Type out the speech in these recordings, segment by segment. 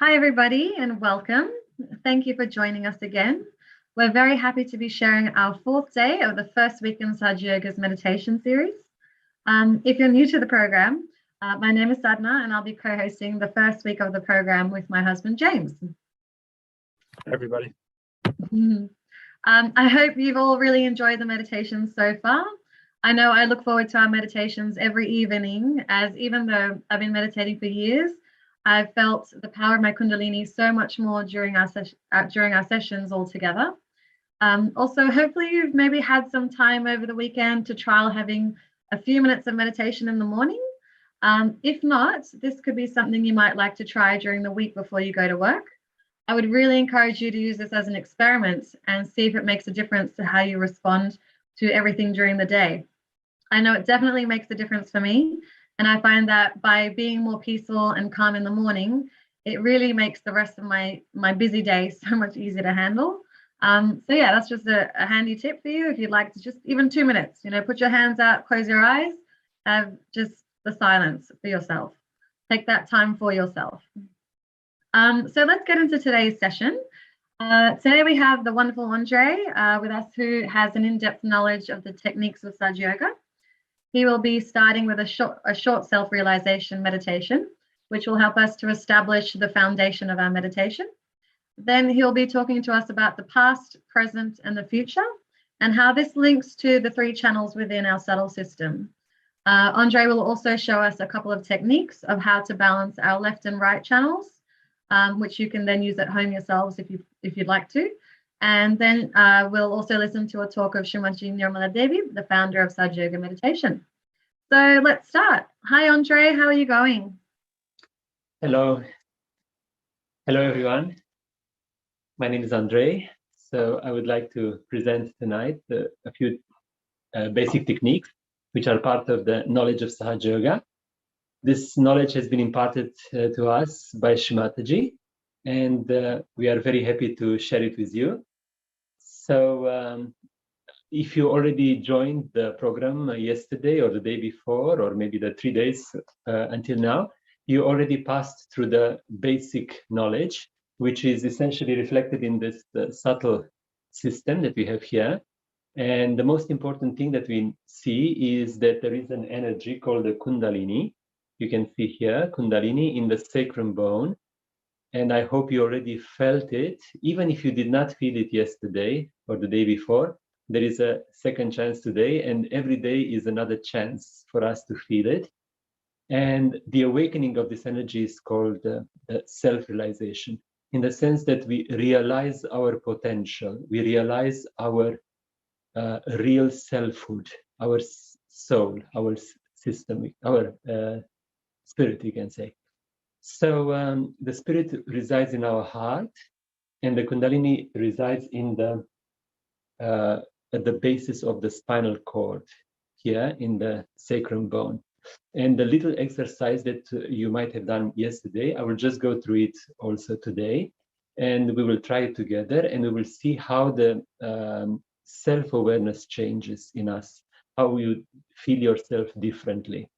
Hi, everybody, and welcome. Thank you for joining us again. We're very happy to be sharing our fourth day of the first week in Sahaja Yoga's meditation series. If you're new to the program, my name is Sadhna, and I'll be co-hosting the first week of the program with my husband, James. Hi, everybody. I hope you've all really enjoyed the meditations so far. I know I look forward to our meditations every evening, as even though I've been meditating for years, I've felt the power of my Kundalini so much more during our sessions all together. Also, hopefully you've maybe had some time over the weekend to trial having a few minutes of meditation in the morning. If not, this could be something you might like to try during the week before you go to work. I would really encourage you to use this as an experiment and see if it makes a difference to how you respond to everything during the day. I know it definitely makes a difference for me. And I find that by being more peaceful and calm in the morning, it really makes the rest of my busy day so much easier to handle. So yeah, that's just a handy tip for you if you'd like to just even 2 minutes, put your hands out, close your eyes, have just the silence for yourself. Take that time for yourself. So let's get into today's session. Today we have the wonderful Andre with us, who has an in-depth knowledge of the techniques of Sahaja Yoga. He will be starting with a short self-realization meditation, which will help us to establish the foundation of our meditation. Then he'll be talking to us about the past, present, and the future, and how this links to the 3 channels within our subtle system. Andre will also show us a couple of techniques of how to balance our left and right channels, which you can then use at home yourselves if you'd like to. And then we'll also listen to a talk of Shri Mataji, the founder of Sahaja Yoga Meditation. So let's start. Hi, Andre, how are you going? Hello. Hello, everyone. My name is Andre. So I would like to present tonight a few basic techniques, which are part of the knowledge of Sahaja Yoga. This knowledge has been imparted to us by Shri Mataji, and we are very happy to share it with you. So if you already joined the program yesterday or the day before, or maybe the 3 days until now, you already passed through the basic knowledge, which is essentially reflected in this subtle system that we have here. And the most important thing that we see is that there is an energy called the Kundalini. You can see here, Kundalini in the sacrum bone. And I hope you already felt it. Even if you did not feel it yesterday or the day before, there is a second chance today, and every day is another chance for us to feel it. And the awakening of this energy is called self-realization, in the sense that we realize our potential, we realize our real selfhood, our soul, our system, our spirit, you can say. So the spirit resides in our heart, and the Kundalini resides in the at the basis of the spinal cord, here in the sacrum bone. And the little exercise that you might have done yesterday, I will just go through it also today, and we will try it together, and we will see how the self-awareness changes in us, how you feel yourself differently.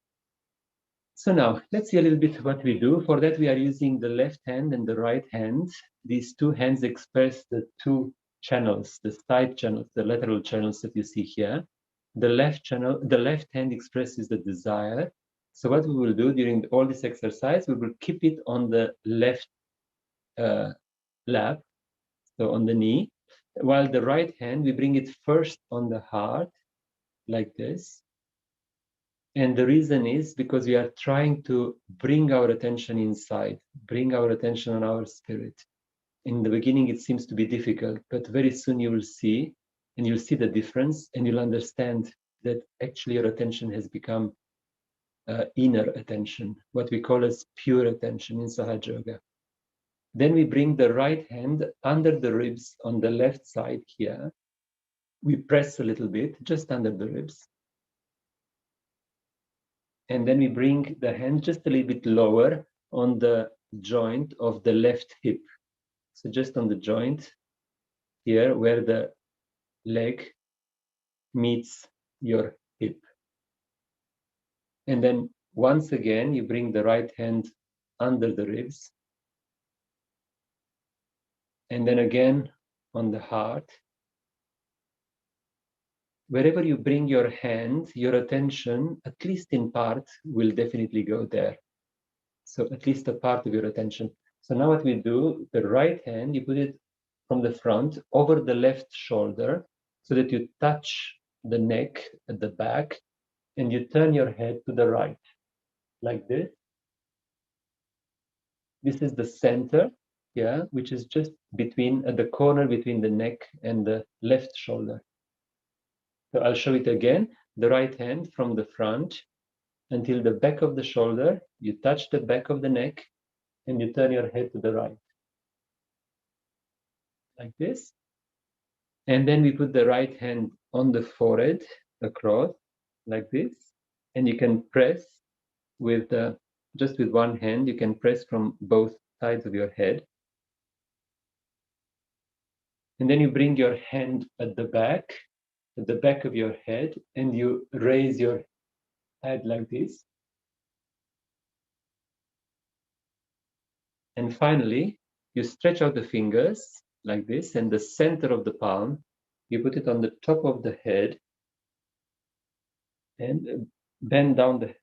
So now, let's see a little bit what we do. For that, we are using the left hand and the right hand. These 2 hands express the 2 channels, the side channels, the lateral channels that you see here. The left hand expresses the desire. So what we will do during all this exercise, we will keep it on the left lap, so on the knee, while the right hand, we bring it first on the heart, like this. And the reason is because we are trying to bring our attention inside, bring our attention on our spirit. In the beginning, it seems to be difficult, but very soon you will see, and you'll see the difference, and you'll understand that actually your attention has become inner attention, what we call as pure attention in Sahaja Yoga. Then we bring the right hand under the ribs on the left side here. We press a little bit, just under the ribs. And then we bring the hand just a little bit lower on the joint of the left hip. So just on the joint here where the leg meets your hip. And then once again, you bring the right hand under the ribs. And then again on the heart. Wherever you bring your hand, your attention, at least in part, will definitely go there. So at least a part of your attention. So now what we do, the right hand, you put it from the front over the left shoulder so that you touch the neck at the back, and you turn your head to the right, like this. This is the center, yeah, which is just between, at the corner between the neck and the left shoulder. So I'll show it again. The right hand from the front until the back of the shoulder, you touch the back of the neck, and you turn your head to the right, like this. And then we put the right hand on the forehead across, like this. And you can press with just with one hand, you can press from both sides of your head. And then you bring your hand at the back of your head, and you raise your head like this. And finally, you stretch out the fingers like this, and the center of the palm, you put it on the top of the head, and bend down the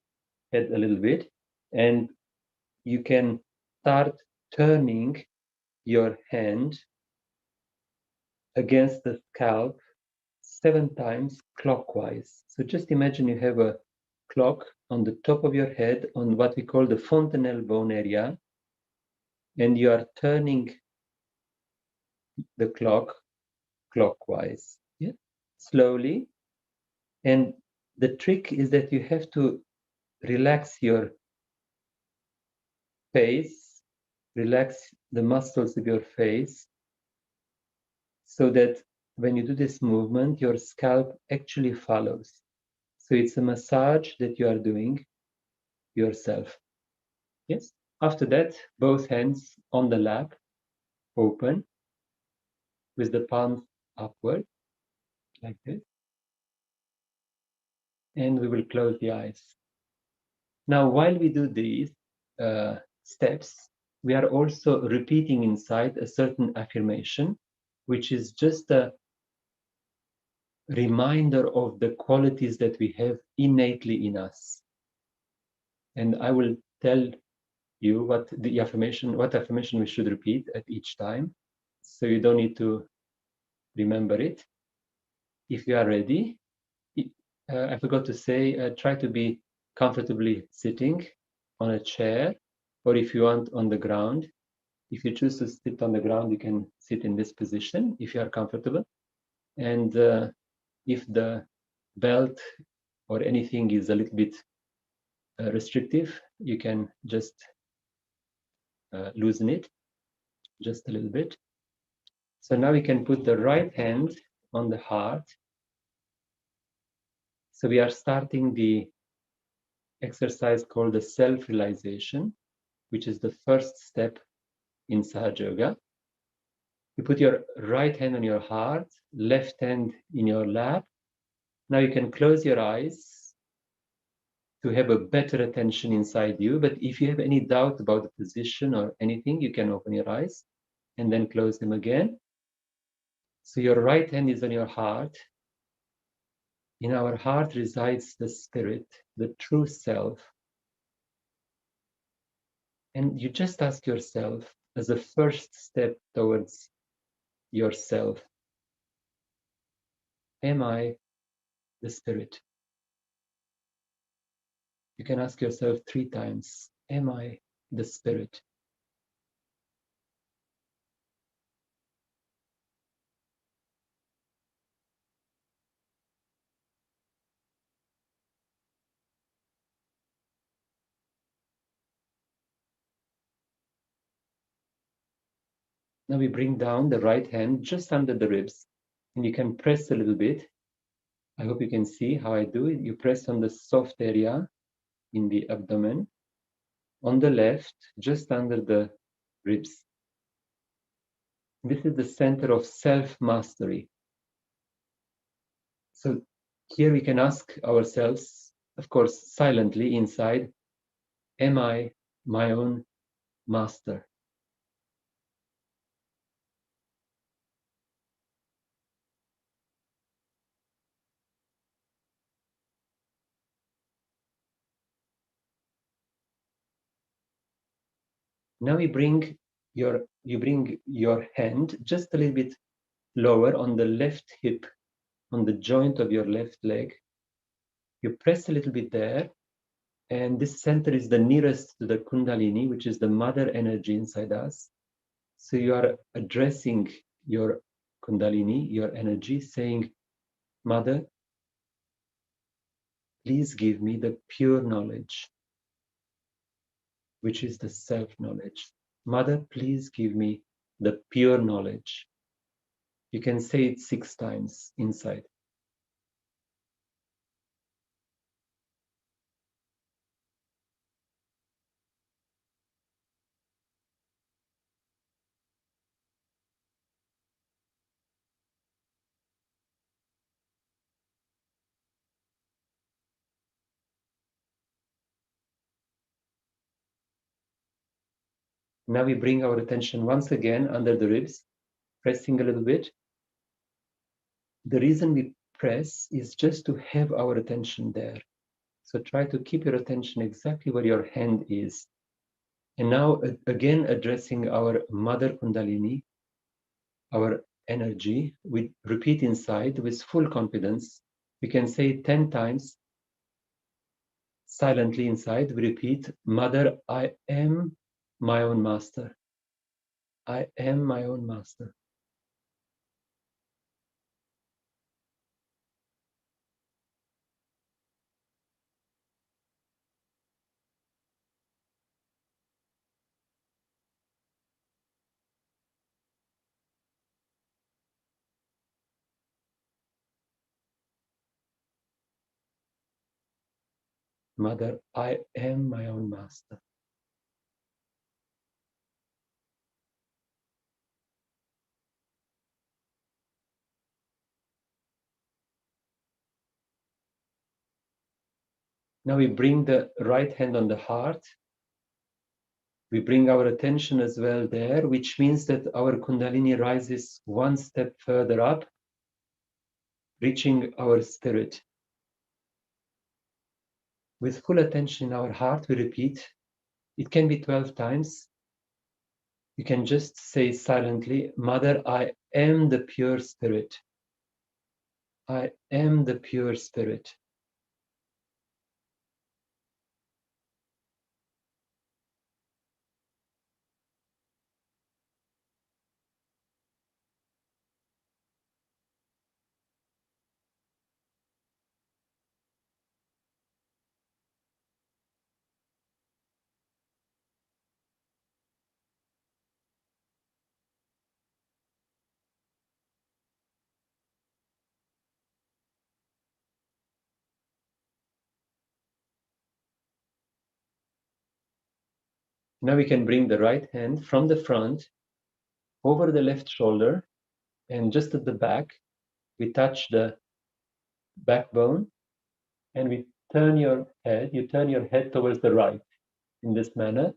head a little bit, and you can start turning your hand against the scalp 7 times clockwise. So just imagine you have a clock on the top of your head on what we call the fontanelle bone area, and you are turning the clock clockwise, yeah? Slowly. And the trick is that you have to relax your face, relax the muscles of your face, so that when you do this movement, your scalp actually follows. So it's a massage that you are doing yourself. Yes. After that, both hands on the lap, open, with the palms upward, like this. And we will close the eyes. Now, while we do these steps, we are also repeating inside a certain affirmation, which is just a reminder of the qualities that we have innately in us. And I will tell you what affirmation we should repeat at each time, so you don't need to remember it. If you are ready, I forgot to say, try to be comfortably sitting on a chair, or if you want, on the ground. If you choose to sit on the ground, you can sit in this position if you are comfortable. And if the belt or anything is a little bit restrictive, you can just loosen it just a little bit. So now we can put the right hand on the heart. So we are starting the exercise called the self-realization, which is the first step in Sahaja Yoga. You put your right hand on your heart, left hand in your lap. Now you can close your eyes to have a better attention inside you. But if you have any doubt about the position or anything, you can open your eyes and then close them again. So your right hand is on your heart. In our heart resides the spirit, the true self. And you just ask yourself, as a first step towards yourself, am I the spirit? You can ask yourself 3 times, am I the spirit? Now we bring down the right hand just under the ribs, and you can press a little bit. I hope you can see how I do it. You press on the soft area in the abdomen, on the left, just under the ribs. This is the center of self-mastery. So here we can ask ourselves, of course, silently inside, am I my own master? Now you bring your hand just a little bit lower on the left hip, on the joint of your left leg. You press a little bit there, and this center is the nearest to the Kundalini, which is the mother energy inside us. So you are addressing your Kundalini, your energy, saying, Mother, please give me the pure knowledge, which is the self-knowledge. Mother, please give me the pure knowledge. You can say it 6 times inside. Now we bring our attention once again under the ribs, pressing a little bit. The reason we press is just to have our attention there. So try to keep your attention exactly where your hand is. And now again addressing our mother Kundalini, our energy, we repeat inside with full confidence. We can say it 10 times. Silently inside, we repeat, Mother, I am my own master. I am my own master. Mother, I am my own master. Now we bring the right hand on the heart. We bring our attention as well there, which means that our Kundalini rises one step further up, reaching our spirit. With full attention in our heart, we repeat. It can be 12 times. You can just say silently, Mother, I am the pure spirit. I am the pure spirit. Now we can bring the right hand from the front over the left shoulder, and just at the back, we touch the backbone, and we turn your head. You turn your head towards the right in this manner.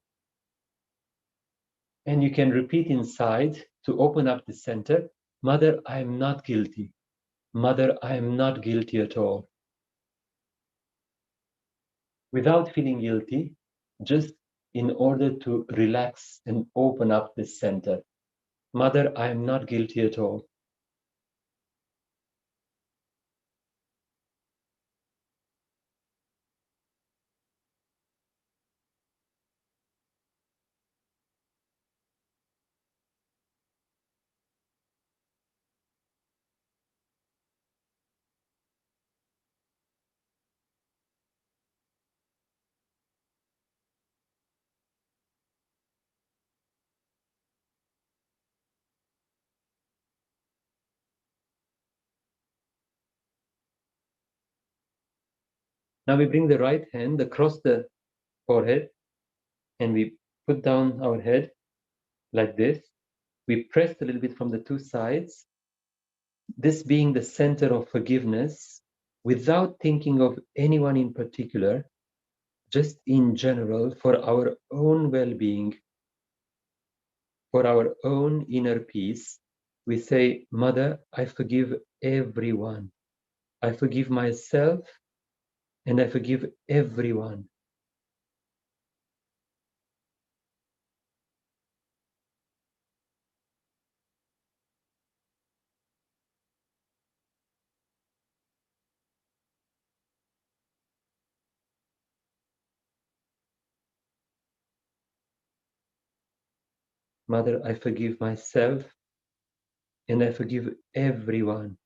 And you can repeat inside to open up the center, Mother, I am not guilty. Mother, I am not guilty at all. Without feeling guilty, just in order to relax and open up this center. Mother, I am not guilty at all. Now we bring the right hand across the forehead and we put down our head like this. We press a little bit from the two sides, this being the center of forgiveness, without thinking of anyone in particular, just in general, for our own well-being, for our own inner peace. We say, Mother, I forgive everyone. I forgive myself and I forgive everyone. Mother, I forgive myself and I forgive everyone.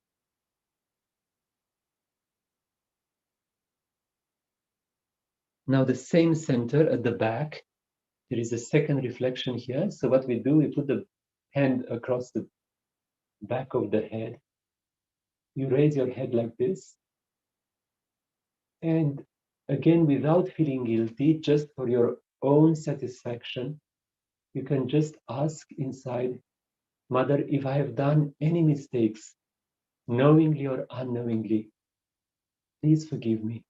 Now the same center at the back, there is a second reflection here. So what we do, we put the hand across the back of the head. You raise your head like this. And again, without feeling guilty, just for your own satisfaction, you can just ask inside, Mother, if I have done any mistakes, knowingly or unknowingly, please forgive me.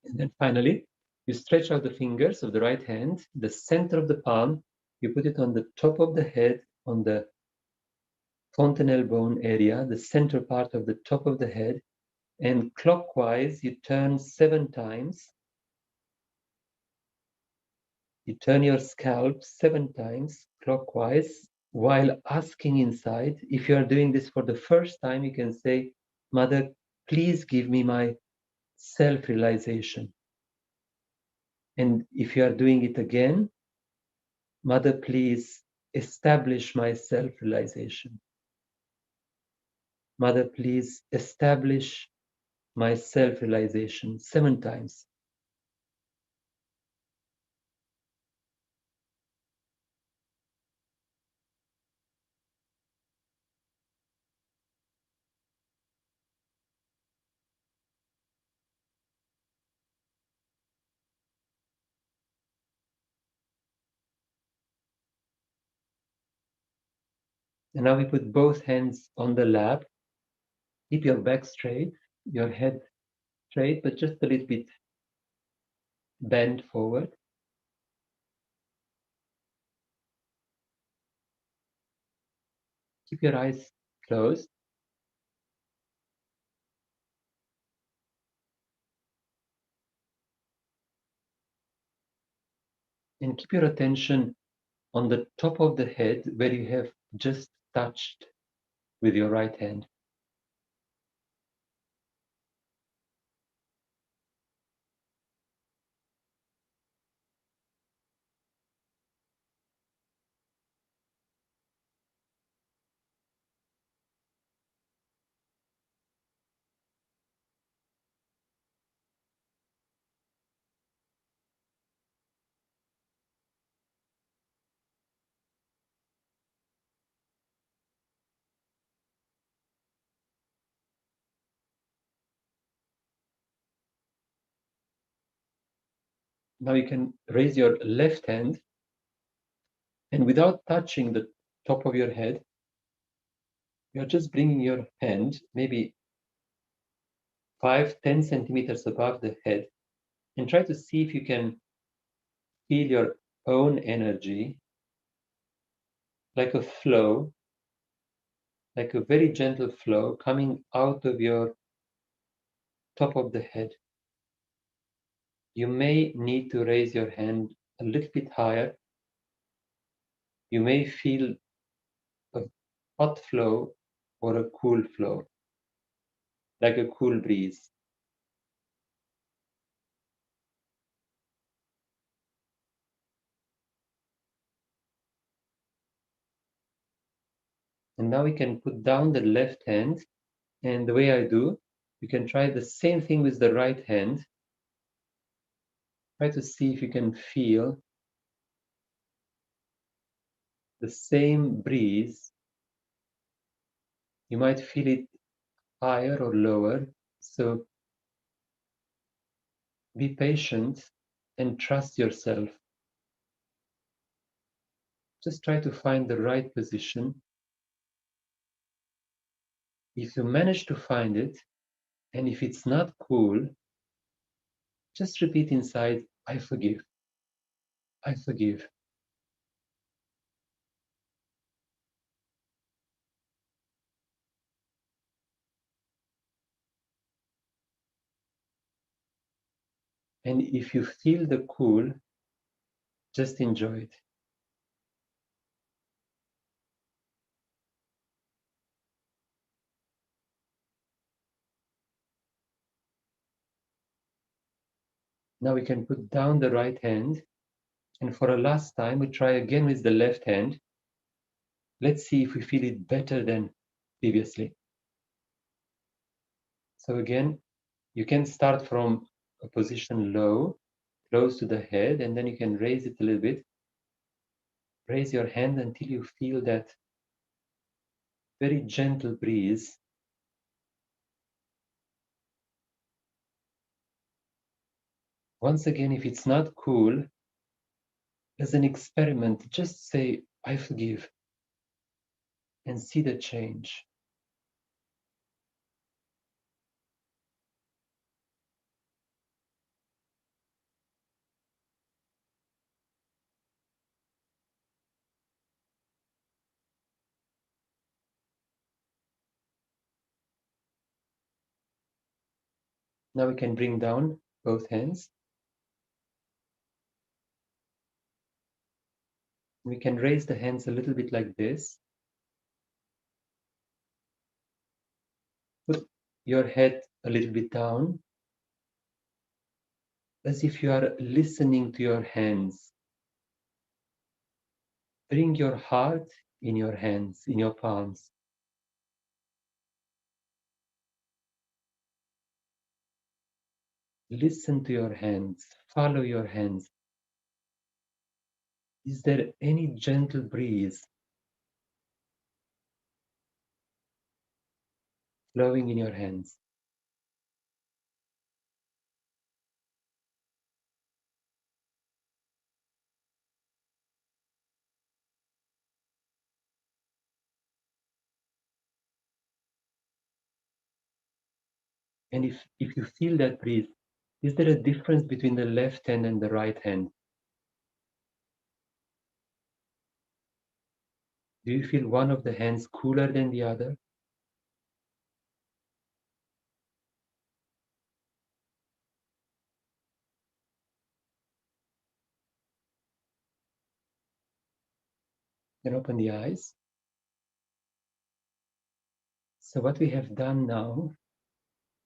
And then finally, you stretch out the fingers of the right hand, the center of the palm, you put it on the top of the head, on the fontanelle bone area, the center part of the top of the head, and clockwise you turn 7 times. You turn your scalp 7 times clockwise while asking inside. If you are doing this for the first time, you can say, Mother, please give me my self-realization. And if you are doing it again, Mother, please establish my self-realization. Mother, please establish my self-realization 7 times. And now we put both hands on the lap. Keep your back straight, your head straight, but just a little bit bend forward. Keep your eyes closed. And keep your attention on the top of the head where you have just touched with your right hand. Now you can raise your left hand and without touching the top of your head, you're just bringing your hand maybe 5-10 centimeters above the head and try to see if you can feel your own energy like a flow, like a very gentle flow coming out of your top of the head. You may need to raise your hand a little bit higher. You may feel a hot flow or a cool flow, like a cool breeze. And now we can put down the left hand, and the way I do, you can try the same thing with the right hand. Try to see if you can feel the same breeze. You might feel it higher or lower, so be patient and trust yourself. Just try to find the right position. If you manage to find it, and if it's not cool, just repeat inside, I forgive, I forgive. And if you feel the cool, just enjoy it. Now we can put down the right hand, and for a last time, we try again with the left hand. Let's see if we feel it better than previously. So again, you can start from a position low, close to the head, and then you can raise it a little bit. Raise your hand until you feel that very gentle breeze. Once again, if it's not cool, as an experiment, just say, I forgive, and see the change. Now we can bring down both hands. We can raise the hands a little bit like this. Put your head a little bit down, as if you are listening to your hands. Bring your heart in your hands, in your palms. Listen to your hands, follow your hands. Is there any gentle breeze flowing in your hands? And if you feel that breeze, is there a difference between the left hand and the right hand? Do you feel one of the hands cooler than the other? Then open the eyes. So what we have done now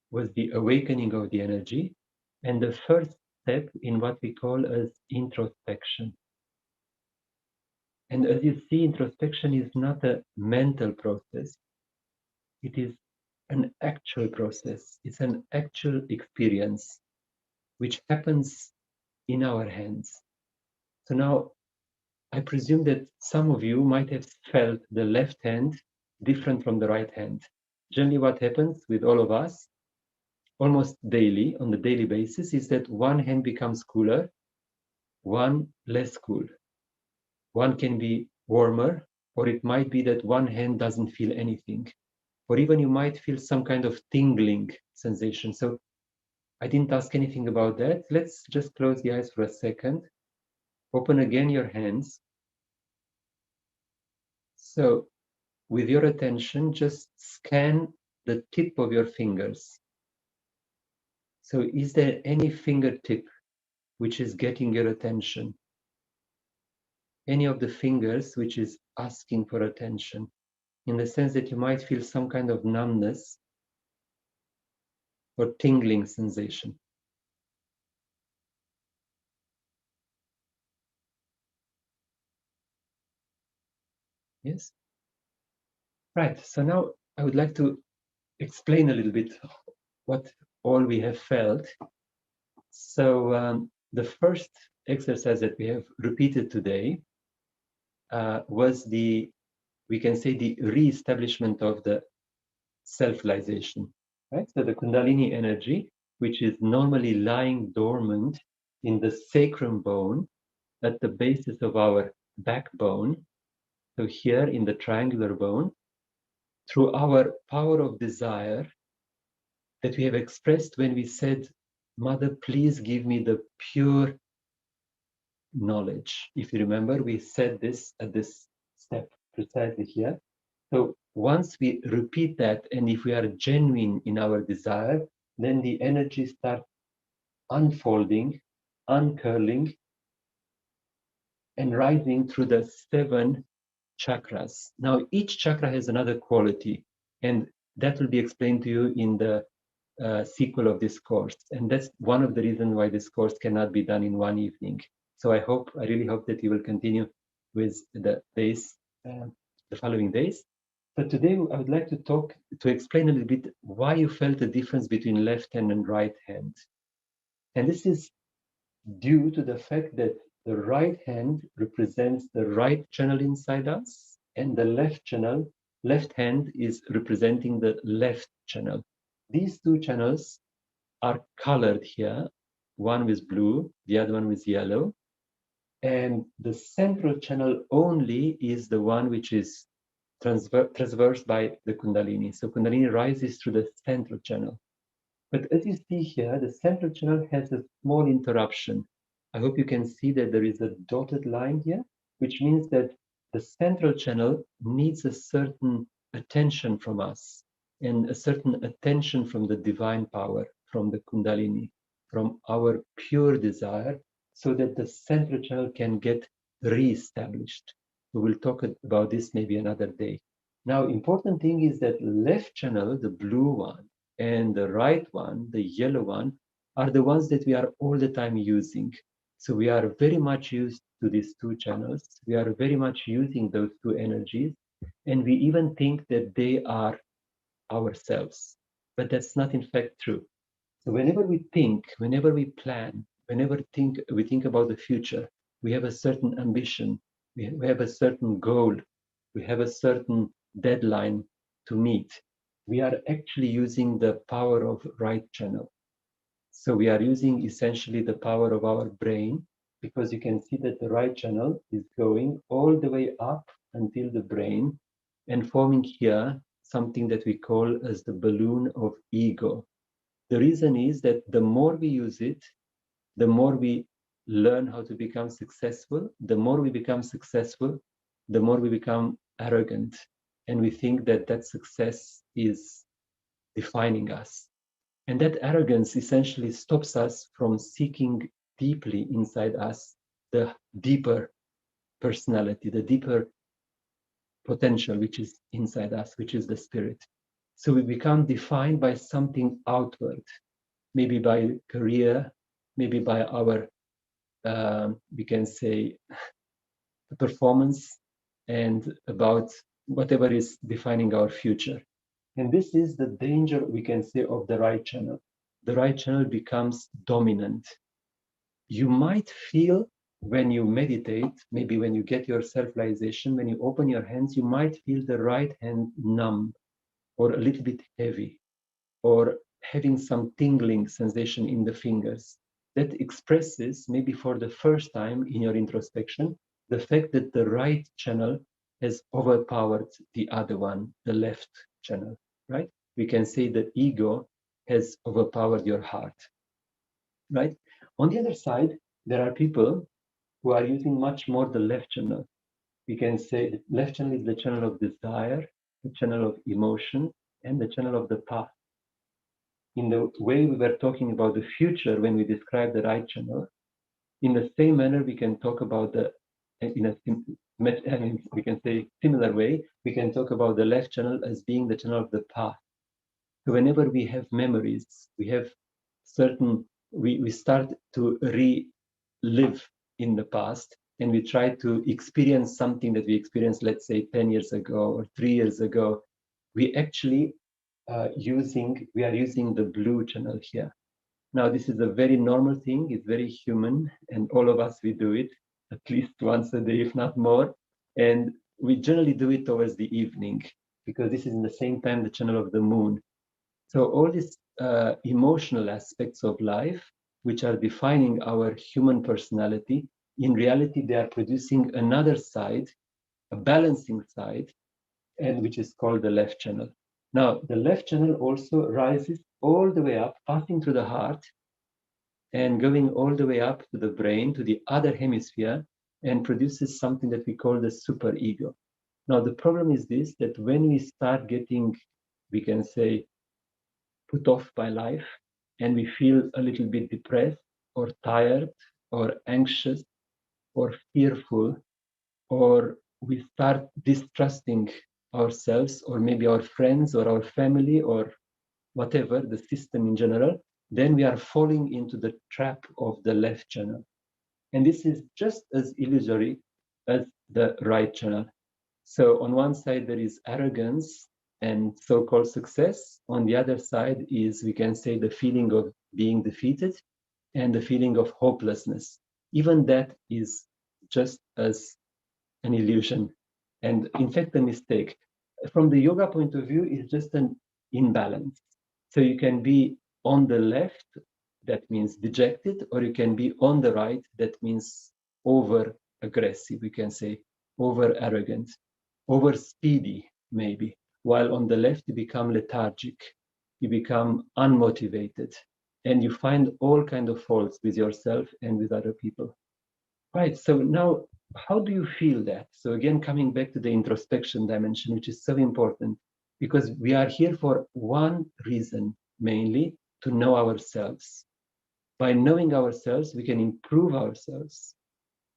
was the awakening of the energy, and the first step in what we call as introspection. And as you see, introspection is not a mental process. It is an actual process. It's an actual experience which happens in our hands. So now I presume that some of you might have felt the left hand different from the right hand. Generally, what happens with all of us almost daily, on the daily basis, is that one hand becomes cooler, one less cool. One can be warmer, or it might be that one hand doesn't feel anything. Or even you might feel some kind of tingling sensation. So I didn't ask anything about that. Let's just close the eyes for a second. Open again your hands. So with your attention, just scan the tip of your fingers. So is there any fingertip which is getting your attention? Any of the fingers which is asking for attention? In the sense that you might feel some kind of numbness or tingling sensation. Yes? Right, so now I would like to explain a little bit what all we have felt. So the first exercise that we have repeated today was we can say the re-establishment of the self-realization, right? So the Kundalini energy, which is normally lying dormant in the sacrum bone at the basis of our backbone, so here in the triangular bone, through our power of desire that we have expressed when we said, Mother, please give me the pure knowledge. If you remember, we said this at this step precisely here. So once we repeat that, and if we are genuine in our desire, then the energy starts unfolding, uncurling, and rising through the 7 chakras. Now, each chakra has another quality, and that will be explained to you in the sequel of this course. And that's one of the reasons why this course cannot be done in one evening. So I really hope that you will continue with the days, the following days. But today I would like to explain a little bit why you felt the difference between left hand and right hand. And this is due to the fact that the right hand represents the right channel inside us, and the left hand is representing the left channel. These two channels are colored here, one with blue, the other one with yellow. And the central channel only is the one which is traversed by the Kundalini. So Kundalini rises through the central channel. But as you see here, the central channel has a small interruption. I hope you can see that there is a dotted line here, which means that the central channel needs a certain attention from us and a certain attention from the divine power, from the Kundalini, from our pure desire, so that the central channel can get re-established. We will talk about this maybe another day. Now, important thing is that left channel, the blue one, and the right one, the yellow one, are the ones that we are all the time using. So we are very much used to these two channels. We are very much using those two energies. And we even think that they are ourselves. But that's not in fact true. So whenever we think, whenever we plan, whenever we think about the future, we have a certain ambition, we have a certain goal, we have a certain deadline to meet. We are actually using the power of right channel. So we are using essentially the power of our brain, because you can see that the right channel is going all the way up until the brain and forming here something that we call as the balloon of ego. The reason is that the more we use it, the more we learn how to become successful. The more we become successful, the more we become arrogant. And we think that that success is defining us. And that arrogance essentially stops us from seeking deeply inside us the deeper personality, the deeper potential which is inside us, which is the spirit. So we become defined by something outward, maybe by career, maybe by our, we can say, performance, and about whatever is defining our future. And this is the danger, we can say, of the right channel. The right channel becomes dominant. You might feel when you meditate, maybe when you get your self-realization, when you open your hands, you might feel the right hand numb or a little bit heavy, or having some tingling sensation in the fingers. That expresses, maybe for the first time in your introspection, the fact that the right channel has overpowered the other one, the left channel, right? We can say that ego has overpowered your heart, right? On the other side, there are people who are using much more the left channel. We can say the left channel is the channel of desire, the channel of emotion, and the channel of the past. In the way we were talking about the future when we describe the right channel, in the same manner we can talk about we can say similar way, we can talk about the left channel as being the channel of the past. So whenever we have memories, we have certain, we start to relive in the past, and we try to experience something that we experienced, let's say 10 years ago or 3 years ago. We actually we are using the blue channel here. Now, this is a very normal thing. It's very human, and all of us, we do it at least once a day, if not more. And we generally do it towards the evening, because this is in the same time the channel of the moon. So all these emotional aspects of life, which are defining our human personality, in reality, they are producing another side, a balancing side, and which is called the left channel. Now, the left channel also rises all the way up, passing through the heart and going all the way up to the brain, to the other hemisphere, and produces something that we call the superego. Now, the problem is this, that when we start getting, we can say, put off by life, and we feel a little bit depressed or tired or anxious or fearful, or we start distrusting ourselves or maybe our friends or our family or whatever, the system in general, then we are falling into the trap of the left channel. And this is just as illusory as the right channel. So on one side, there is arrogance and so-called success. On the other side is, we can say, the feeling of being defeated and the feeling of hopelessness. Even that is just as an illusion. And in fact, a mistake. From the yoga point of view, it's just an imbalance. So you can be on the left, that means dejected, or you can be on the right, that means over aggressive, we can say, over arrogant, over speedy, maybe. While on the left, you become lethargic, you become unmotivated, and you find all kinds of faults with yourself and with other people. Right. So now, how do you feel that? So again, coming back to the introspection dimension, which is so important, because we are here for one reason, mainly to know ourselves. By knowing ourselves, we can improve ourselves.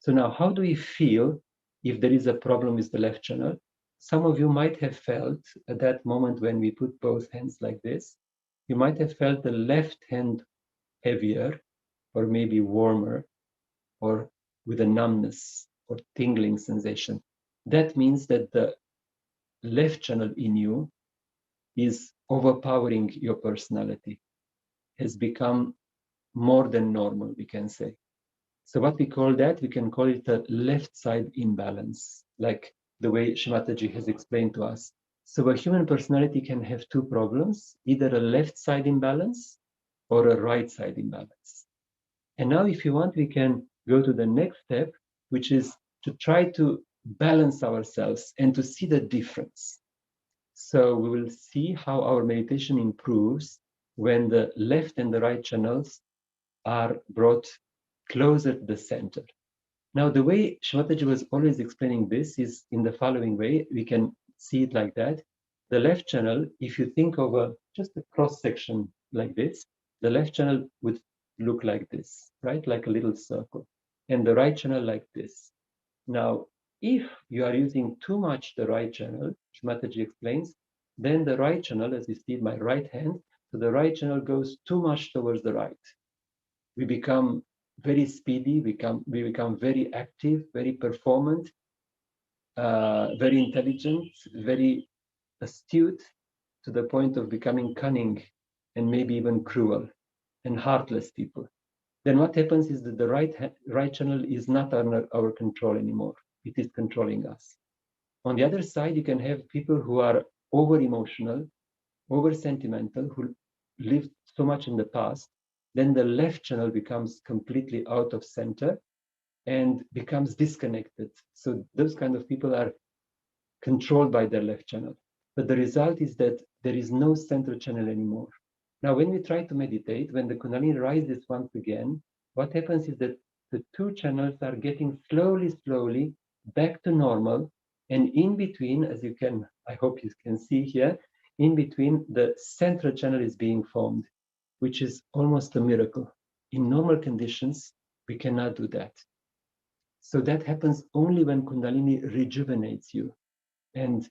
So now, how do we feel if there is a problem with the left channel? Some of you might have felt at that moment when we put both hands like this, you might have felt the left hand heavier or maybe warmer, or with a numbness or tingling sensation. That means that the left channel in you is overpowering your personality, has become more than normal, we can say. So what we call that, we can call it a left side imbalance, like the way Shri Mataji has explained to us. So a human personality can have two problems, either a left side imbalance or a right side imbalance. And now if you want, we can go to the next step, which is to try to balance ourselves and to see the difference. So we will see how our meditation improves when the left and the right channels are brought closer to the center. Now, the way Shri Mataji was always explaining this is in the following way. We can see it like that. The left channel, if you think of just a cross section like this, the left channel would look like this, right? Like a little circle. And the right channel like this. Now, if you are using too much the right channel, Shri Mataji explains, then the right channel, as you see in my right hand, so the right channel goes too much towards the right. We become very speedy, we become very active, very performant, very intelligent, very astute, to the point of becoming cunning and maybe even cruel and heartless people. Then what happens is that the right channel is not under our control anymore. It is controlling us. On the other side, you can have people who are over emotional, over sentimental, who lived so much in the past. Then the left channel becomes completely out of center and becomes disconnected. So those kind of people are controlled by their left channel. But the result is that there is no central channel anymore. Now, when we try to meditate, when the Kundalini rises once again, what happens is that the two channels are getting slowly back to normal. And in between, as you can, I hope you can see here, in between, the central channel is being formed, which is almost a miracle. In normal conditions, we cannot do that. So that happens only when Kundalini rejuvenates you and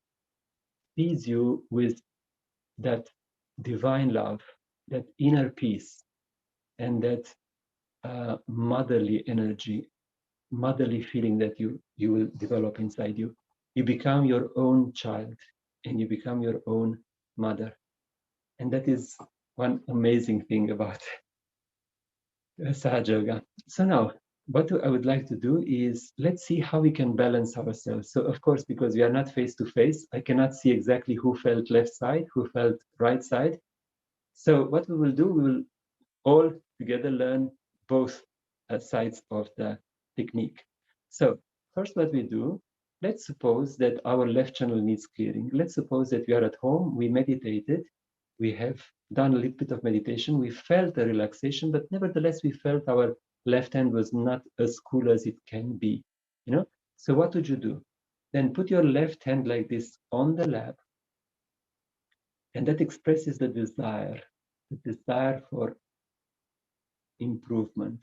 feeds you with that divine love, that inner peace, and that motherly energy, motherly feeling that you will develop inside you. You become your own child and you become your own mother. And that is one amazing thing about Sahaja Yoga. So now, what I would like to do is, let's see how we can balance ourselves. So of course, because we are not face to face, I cannot see exactly who felt left side, who felt right side. So what we will do, we will all together learn both sides of the technique. So first what we do, let's suppose that our left channel needs clearing. Let's suppose that we are at home, we meditated, we have done a little bit of meditation, we felt a relaxation, but nevertheless we felt our left hand was not as cool as it can be, you know? So what would you do? Then put your left hand like this on the lap, and that expresses the desire for improvement,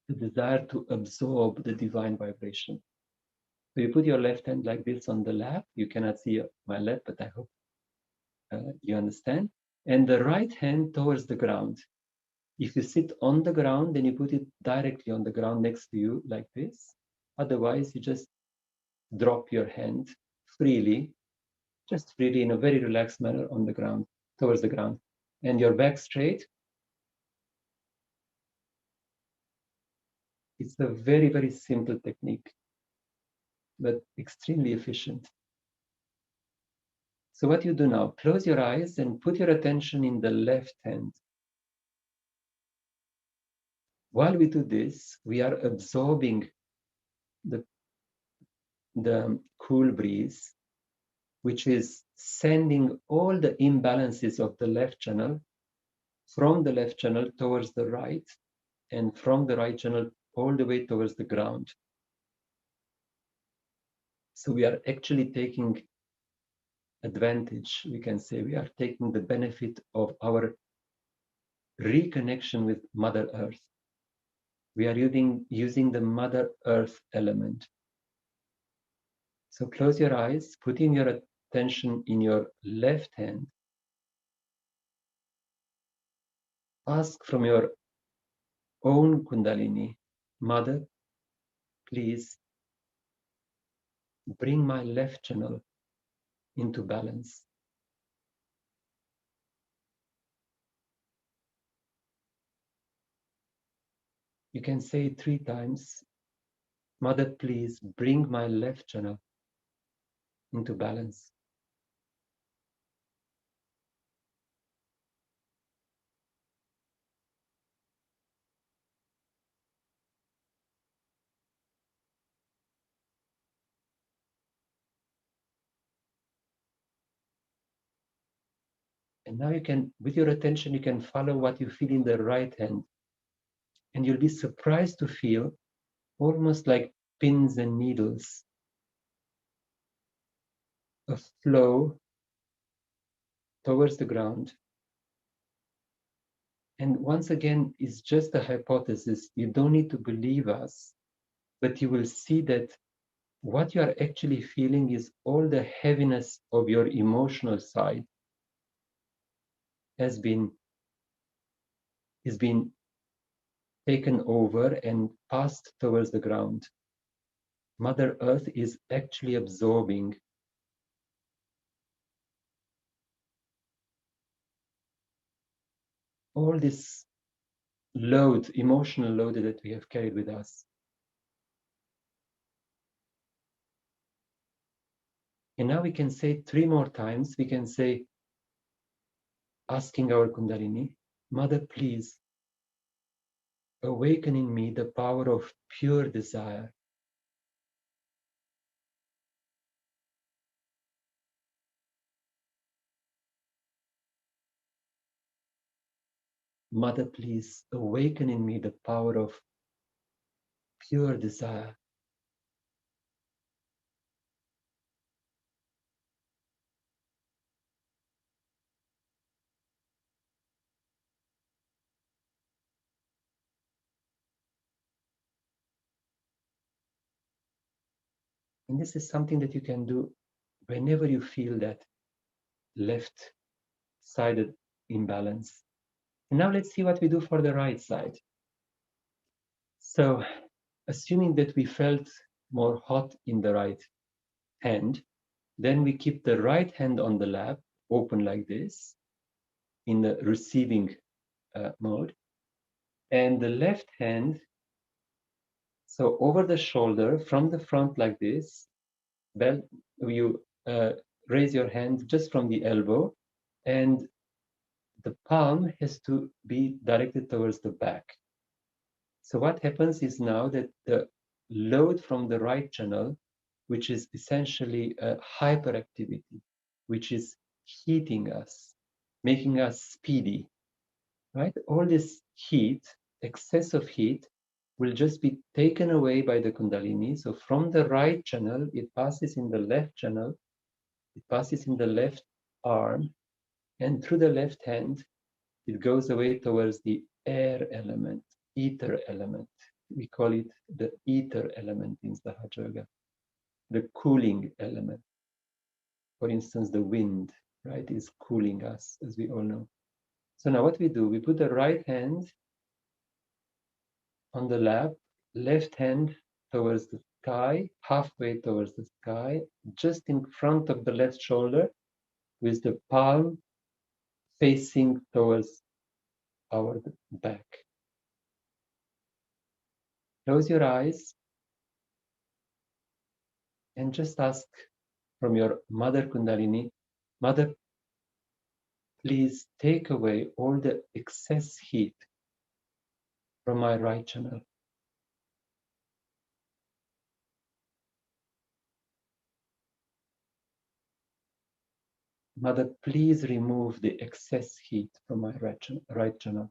the desire to absorb the divine vibration. So you put your left hand like this on the lap. You cannot see my lap, but I hope you understand. and the right hand towards the ground. If you sit on the ground, then you put it directly on the ground next to you like this. Otherwise, you just drop your hand freely, just freely in a very relaxed manner on the ground, towards the ground. And your back straight. It's a very, very simple technique, but extremely efficient. So what you do now, close your eyes and put your attention in the left hand. While we do this, we are absorbing the cool breeze, which is sending all the imbalances of the left channel from the left channel towards the right, and from the right channel all the way towards the ground. So we are actually taking advantage, we can say, we are taking the benefit of our reconnection with Mother Earth. We are using the Mother Earth element. So close your eyes, putting your attention in your left hand. Ask from your own Kundalini, Mother, please bring my left channel into balance. You can say it 3 times. Mother, please bring my left channel into balance. And now you can, with your attention, you can follow what you feel in the right hand. And you'll be surprised to feel almost like pins and needles, a flow towards the ground. And once again, it's just a hypothesis. You don't need to believe us, but you will see that what you are actually feeling is all the heaviness of your emotional side is being taken over and passed towards the ground. Mother Earth is actually absorbing all this load, emotional load that we have carried with us. And now we can say 3 more times. We can say, asking our Kundalini, Mother, please awaken in me the power of pure desire. Mother, please awaken in me the power of pure desire. And this is something that you can do whenever you feel that left-sided imbalance. And now let's see what we do for the right side. So, assuming that we felt more hot in the right hand, then we keep the right hand on the lap, open like this, in the receiving mode. And the left hand, so over the shoulder, from the front like this, then you raise your hand just from the elbow, and the palm has to be directed towards the back. So what happens is now that the load from the right channel, which is essentially a hyperactivity, which is heating us, making us speedy, right? All this heat, excessive heat, will just be taken away by the Kundalini. So from the right channel, it passes in the left channel, it passes in the left arm, and through the left hand, it goes away towards the air element, ether element. We call it the ether element in Sahaja Yoga, the cooling element. For instance, the wind, right, is cooling us, as we all know. So now what we do, we put the right hand on the lap, left hand towards the sky, halfway towards the sky, just in front of the left shoulder, with the palm facing towards our back. Close your eyes and just ask from your Mother Kundalini, Mother, please take away all the excess heat from my right channel. Mother, please remove the excess heat from my right channel.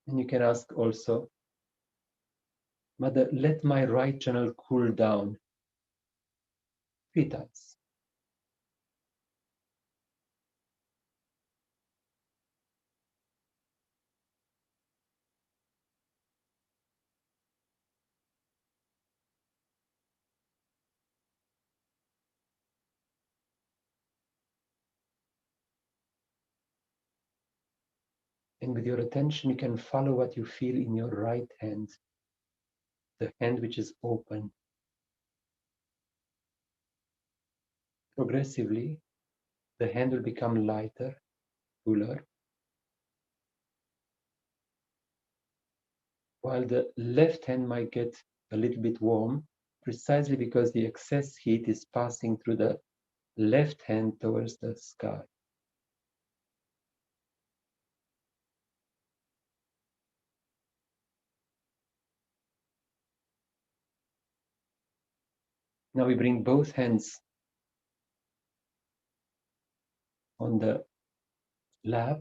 And you can ask also, Mother, let my right channel cool down 3 times. And with your attention, you can follow what you feel in your right hand, the hand which is open. Progressively, the hand will become lighter, cooler, while the left hand might get a little bit warm, precisely because the excess heat is passing through the left hand towards the sky. Now we bring both hands on the lap.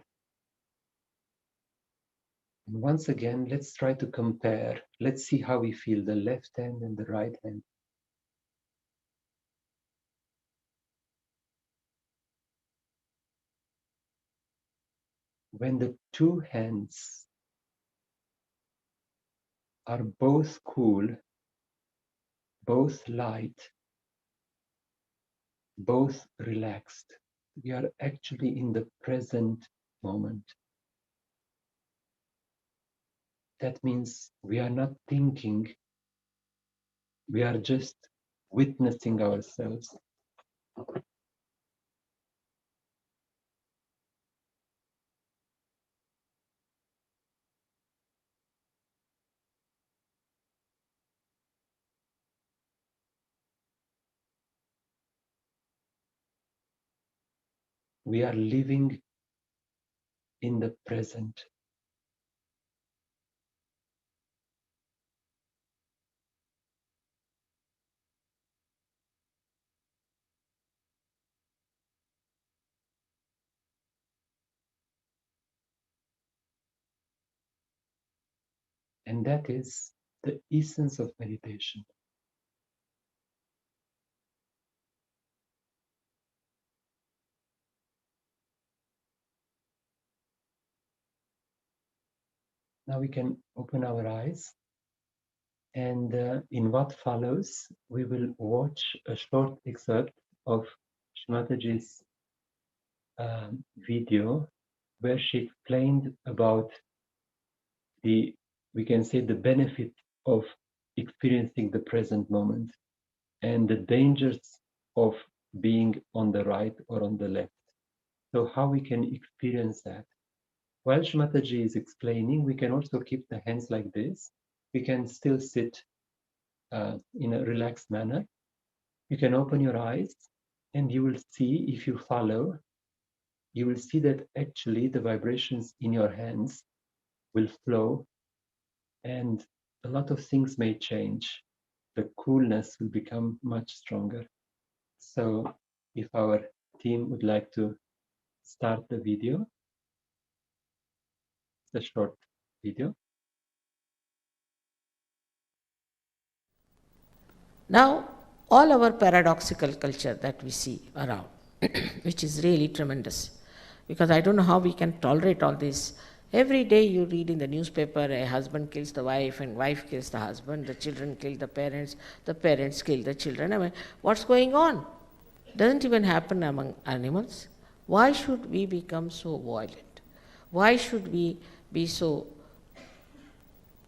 And once again, let's try to compare. Let's see how we feel the left hand and the right hand. When the two hands are both cool, both light, both relaxed, we are actually in the present moment. That means we are not thinking, we are just witnessing ourselves. We are living in the present. And that is the essence of meditation. Now we can open our eyes, and in what follows, we will watch a short excerpt of Shri Mataji's video, where she explained about we can say, the benefit of experiencing the present moment and the dangers of being on the right or on the left. So how we can experience that? While Shri Mataji is explaining, we can also keep the hands like this. We can still sit in a relaxed manner. You can open your eyes and you will see, if you follow, you will see that actually the vibrations in your hands will flow and a lot of things may change. The coolness will become much stronger. So if our team would like to start the video, it's a short video. Now, all our paradoxical culture that we see around, which is really tremendous, because I don't know how we can tolerate all this. Every day you read in the newspaper, a husband kills the wife and wife kills the husband, the children kill the parents kill the children. I mean, what's going on? Doesn't even happen among animals. Why should we become so violent? Why should we be so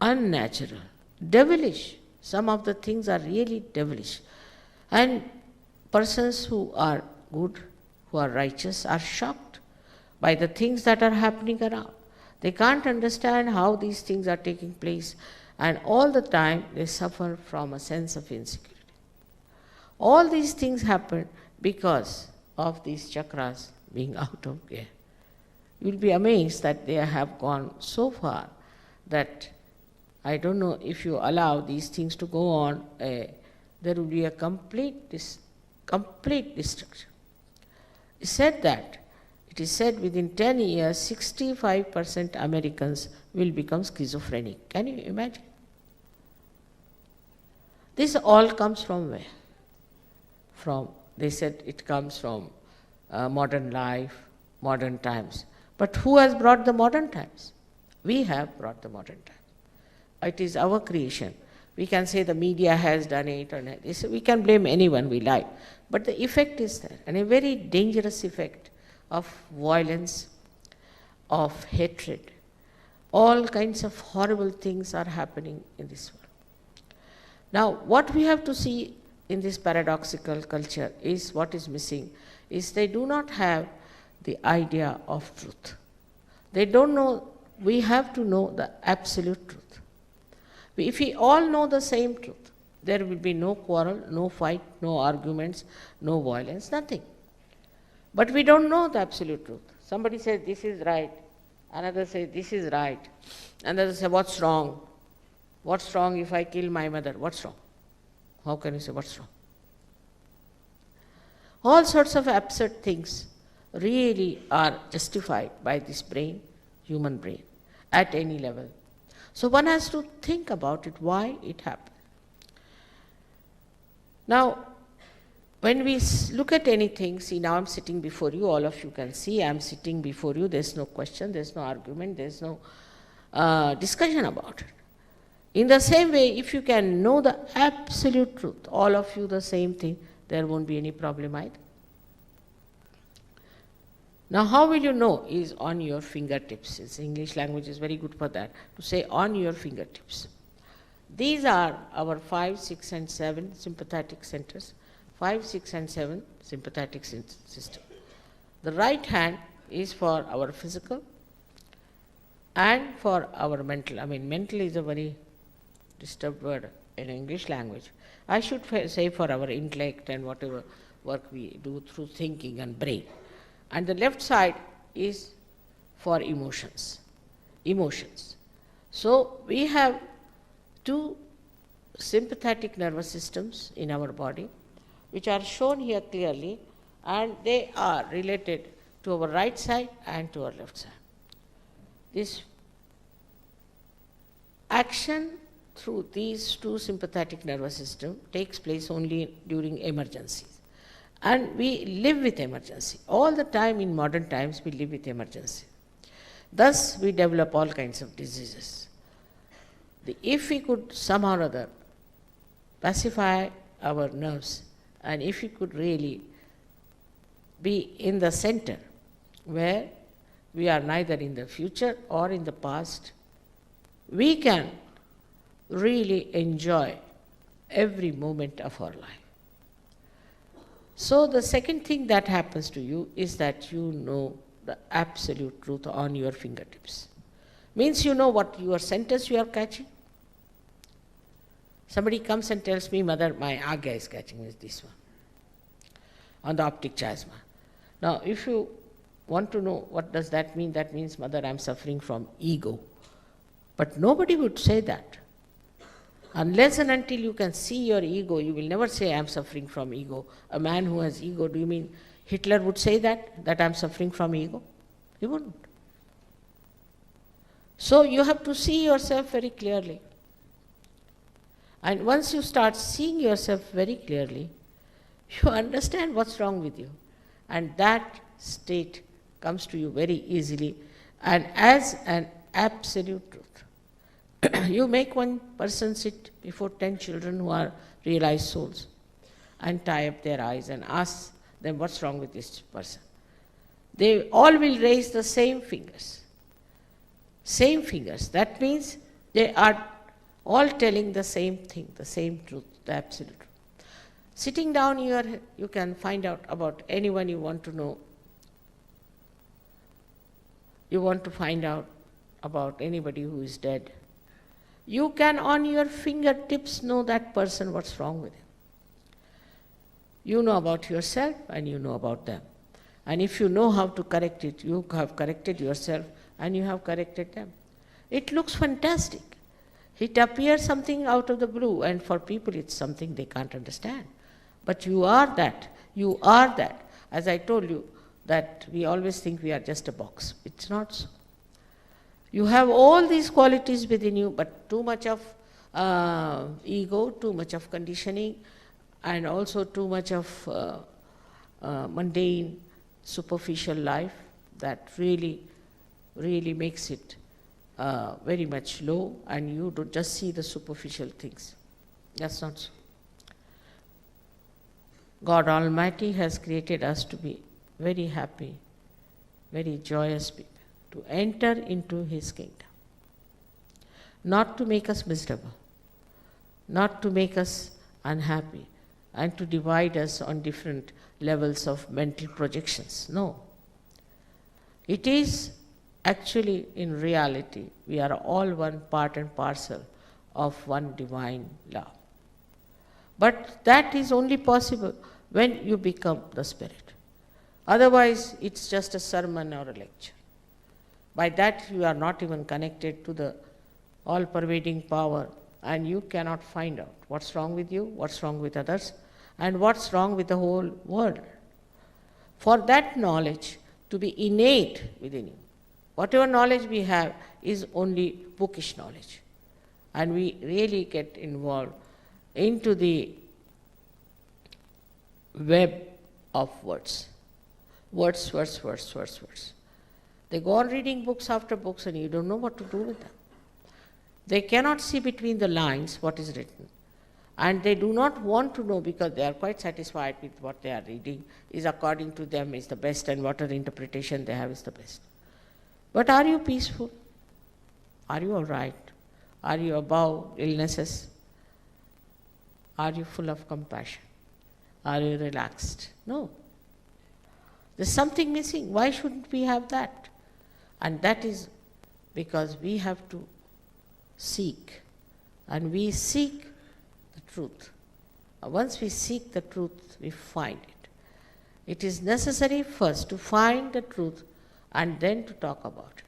unnatural, devilish? Some of the things are really devilish. And persons who are good, who are righteous, are shocked by the things that are happening around. They can't understand how these things are taking place, and all the time they suffer from a sense of insecurity. All these things happen because of these chakras being out of gear. You will be amazed that they have gone so far that I don't know, if you allow these things to go on, there will be a complete destruction. It is said within 10 years, 65% Americans will become schizophrenic. Can you imagine? This all comes from where? They said it comes from modern life, modern times. But who has brought the modern times? We have brought the modern times. It is our creation. We can say the media has done it, or we can blame anyone we like. But the effect is there, and a very dangerous effect of violence, of hatred. All kinds of horrible things are happening in this world. Now, what we have to see in this paradoxical culture is what is missing, is they do not have the idea of truth. They don't know, we have to know the absolute truth. If we all know the same truth, there will be no quarrel, no fight, no arguments, no violence, nothing. But we don't know the absolute truth. Somebody says this is right, another says this is right, another says what's wrong? What's wrong if I kill my mother? What's wrong? How can you say what's wrong? All sorts of absurd things really are justified by this brain, human brain, at any level. So one has to think about it, why it happened. Now, when we look at anything, see, now I'm sitting before you, all of you can see I'm sitting before you, there's no question, there's no argument, there's no discussion about it. In the same way, if you can know the absolute truth, all of you the same thing, there won't be any problem either. Now, how will you know is on your fingertips. It's English language is very good for that, to say on your fingertips. These are our 5, 6 and 7 sympathetic centers, 5, 6 and 7 sympathetic system. The right hand is for our physical and for our mental. I mean, mental is a very disturbed word in English language. I should say for our intellect and whatever work we do through thinking and brain. And the left side is for emotions. So we have 2 sympathetic nervous systems in our body, which are shown here clearly, and they are related to our right side and to our left side. This action through these 2 sympathetic nervous systems takes place only during emergencies. And we live with emergency. All the time in modern times we live with emergency. Thus we develop all kinds of diseases. If we could somehow or other pacify our nerves, and if we could really be in the center where we are neither in the future or in the past, we can really enjoy every moment of our life. So the second thing that happens to you is that you know the absolute truth on your fingertips. Means you know what your sentence you are catching. Somebody comes and tells me, Mother, my agya is catching, is this one, on the optic chiasma. Now, if you want to know what does that mean, that means, Mother, I am suffering from ego. But nobody would say that. Unless and until you can see your ego, you will never say, I am suffering from ego. A man who has ego, do you mean Hitler would say that I am suffering from ego? He wouldn't. So you have to see yourself very clearly. And once you start seeing yourself very clearly, you understand what's wrong with you. And that state comes to you very easily and as an absolute truth. You make one person sit before 10 children who are realized souls and tie up their eyes and ask them what's wrong with this person. They all will raise the same fingers. Same fingers. That means they are all telling the same thing, the same truth, the absolute truth. Sitting down here, you can find out about anyone you want to know. You want to find out about anybody who is dead. You can on your fingertips know that person, what's wrong with him. You know about yourself and you know about them. And if you know how to correct it, you have corrected yourself and you have corrected them. It looks fantastic. It appears something out of the blue, and for people it's something they can't understand. But you are that. You are that. As I told you, that we always think we are just a box. It's not so. You have all these qualities within you, but too much of ego, too much of conditioning, and also too much of mundane, superficial life that really makes it very much low, and you don't just see the superficial things. That's not so. God Almighty has created us to be very happy, very joyous people, to enter into His kingdom. Not to make us miserable, not to make us unhappy, and to divide us on different levels of mental projections. No. It is actually, in reality, we are all one part and parcel of one divine love. But that is only possible when you become the Spirit. Otherwise, it's just a sermon or a lecture. By that, you are not even connected to the all-pervading power, and you cannot find out what's wrong with you, what's wrong with others, and what's wrong with the whole world. For that knowledge to be innate within you, whatever knowledge we have is only bookish knowledge. And we really get involved into the web of words. Words. They go on reading books after books and you don't know what to do with them. They cannot see between the lines what is written. And they do not want to know because they are quite satisfied with what they are reading is according to them is the best and whatever interpretation they have is the best. But are you peaceful? Are you all right? Are you above illnesses? Are you full of compassion? Are you relaxed? No. There's something missing. Why shouldn't we have that? And that is because we have to seek. And we seek the truth. Once we seek the truth, we find it. It is necessary first to find the truth and then to talk about it.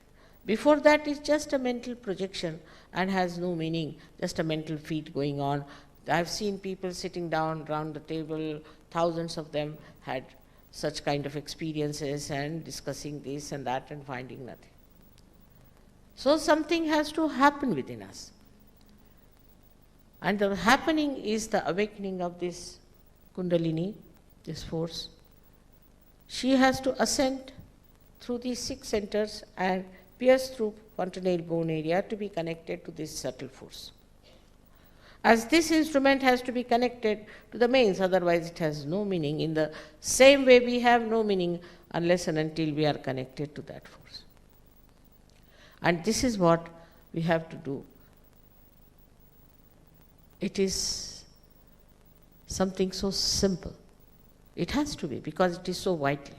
Before that, it's just a mental projection and has no meaning, just a mental feat going on. I've seen people sitting down around the table, thousands of them had such kind of experiences and discussing this and that and finding nothing. So something has to happen within us. And the happening is the awakening of this Kundalini, this force. She has to ascend through these 6 centers and pierce through fontanelle bone area to be connected to this subtle force. As this instrument has to be connected to the mains, otherwise it has no meaning. In the same way we have no meaning unless and until we are connected to that force. And this is what we have to do. It is something so simple. It has to be because it is so vital.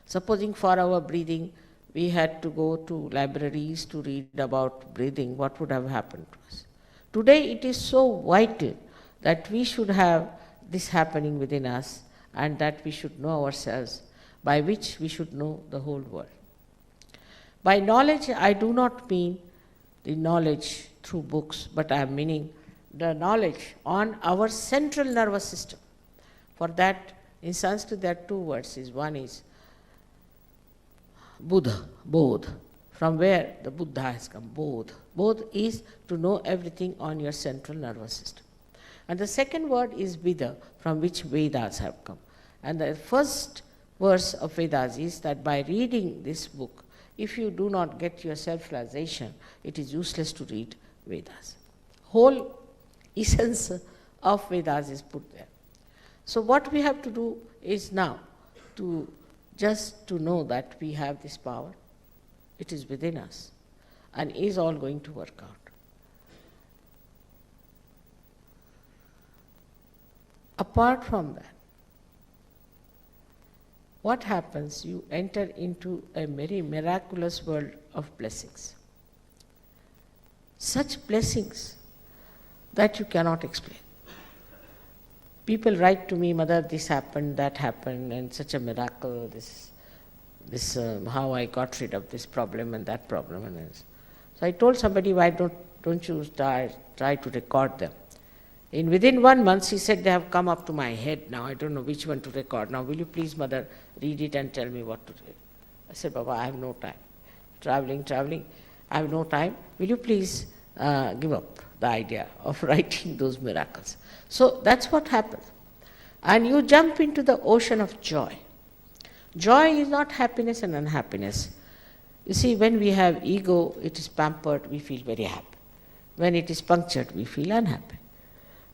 Supposing for our breathing, we had to go to libraries to read about breathing, what would have happened to us? Today it is so vital that we should have this happening within us and that we should know ourselves, by which we should know the whole world. By knowledge, I do not mean the knowledge through books, but I am meaning the knowledge on our central nervous system. For that, in Sanskrit there are 2 words. One is Buddha, Bodh, from where the Buddha has come, bodh. Bodh is to know everything on your central nervous system. And the second word is Vida, from which Vedas have come. And the first verse of Vedas is that by reading this book, if you do not get your self-realization, it is useless to read Vedas. Whole essence of Vedas is put there. So what we have to do is now to just to know that we have this power. It is within us and is all going to work out. Apart from that, what happens? You enter into a very miraculous world of blessings. Such blessings that you cannot explain. People write to me, Mother, this happened, that happened, and such a miracle, how I got rid of this problem and that problem. And so I told somebody, why don't you try to record them? Within 1 month, she said, they have come up to my head now. I don't know which one to record. Now, will you please, Mother, read it and tell me what to do? I said, Baba, I have no time. Traveling, I have no time. Will you please give up the idea of writing those miracles? So that's what happens. And you jump into the ocean of joy. Joy is not happiness and unhappiness. You see, when we have ego, it is pampered, we feel very happy. When it is punctured, we feel unhappy.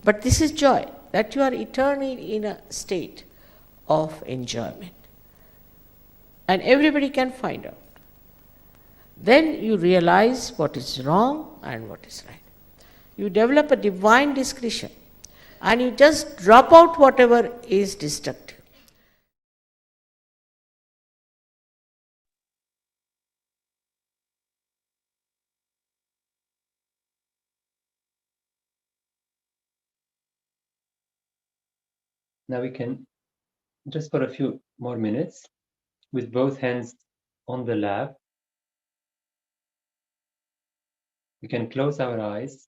But this is joy, that you are eternally in a state of enjoyment. And everybody can find out. Then you realize what is wrong and what is right. You develop a divine discretion and you just drop out whatever is destructive. Now we can, just for a few more minutes, with both hands on the lap, we can close our eyes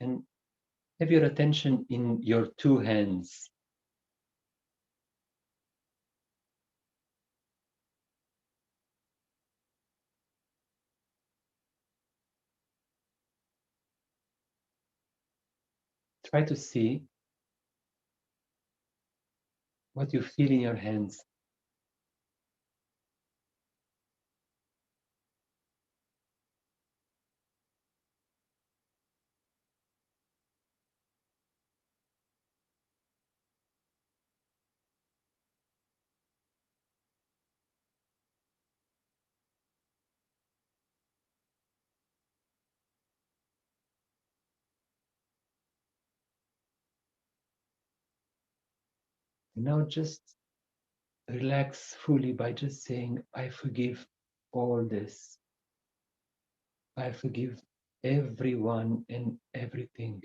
and have your attention in your two hands. Try to see what you feel in your hands. Now just relax fully by just saying, I forgive all this. I forgive everyone and everything.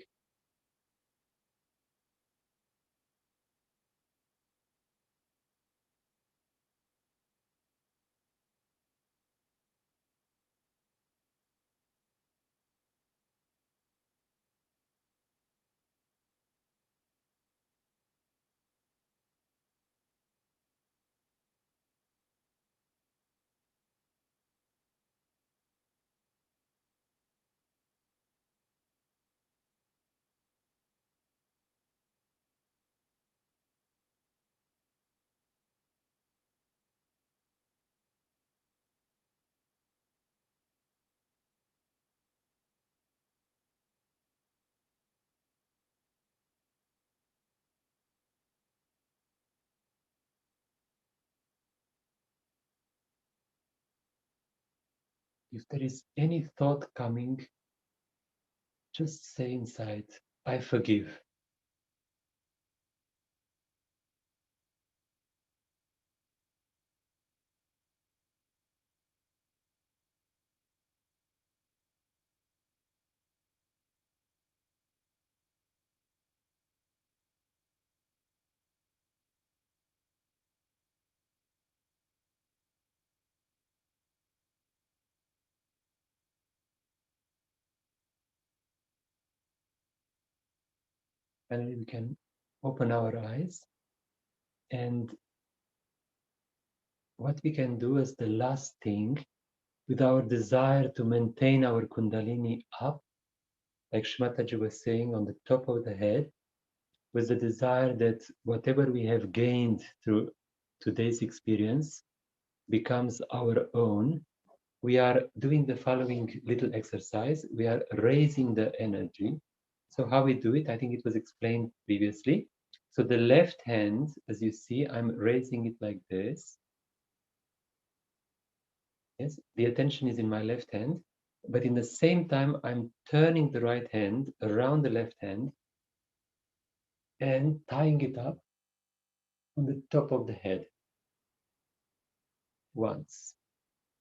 If there is any thought coming, just say inside, I forgive. Finally, we can open our eyes. And what we can do as the last thing, with our desire to maintain our Kundalini up, like Shri Mataji was saying, on the top of the head, with the desire that whatever we have gained through today's experience becomes our own, we are doing the following little exercise. We are raising the energy. So how we do it, I think it was explained previously. So the left hand, as you see, I'm raising it like this. Yes, the attention is in my left hand, but in the same time, I'm turning the right hand around the left hand and tying it up on the top of the head. Once.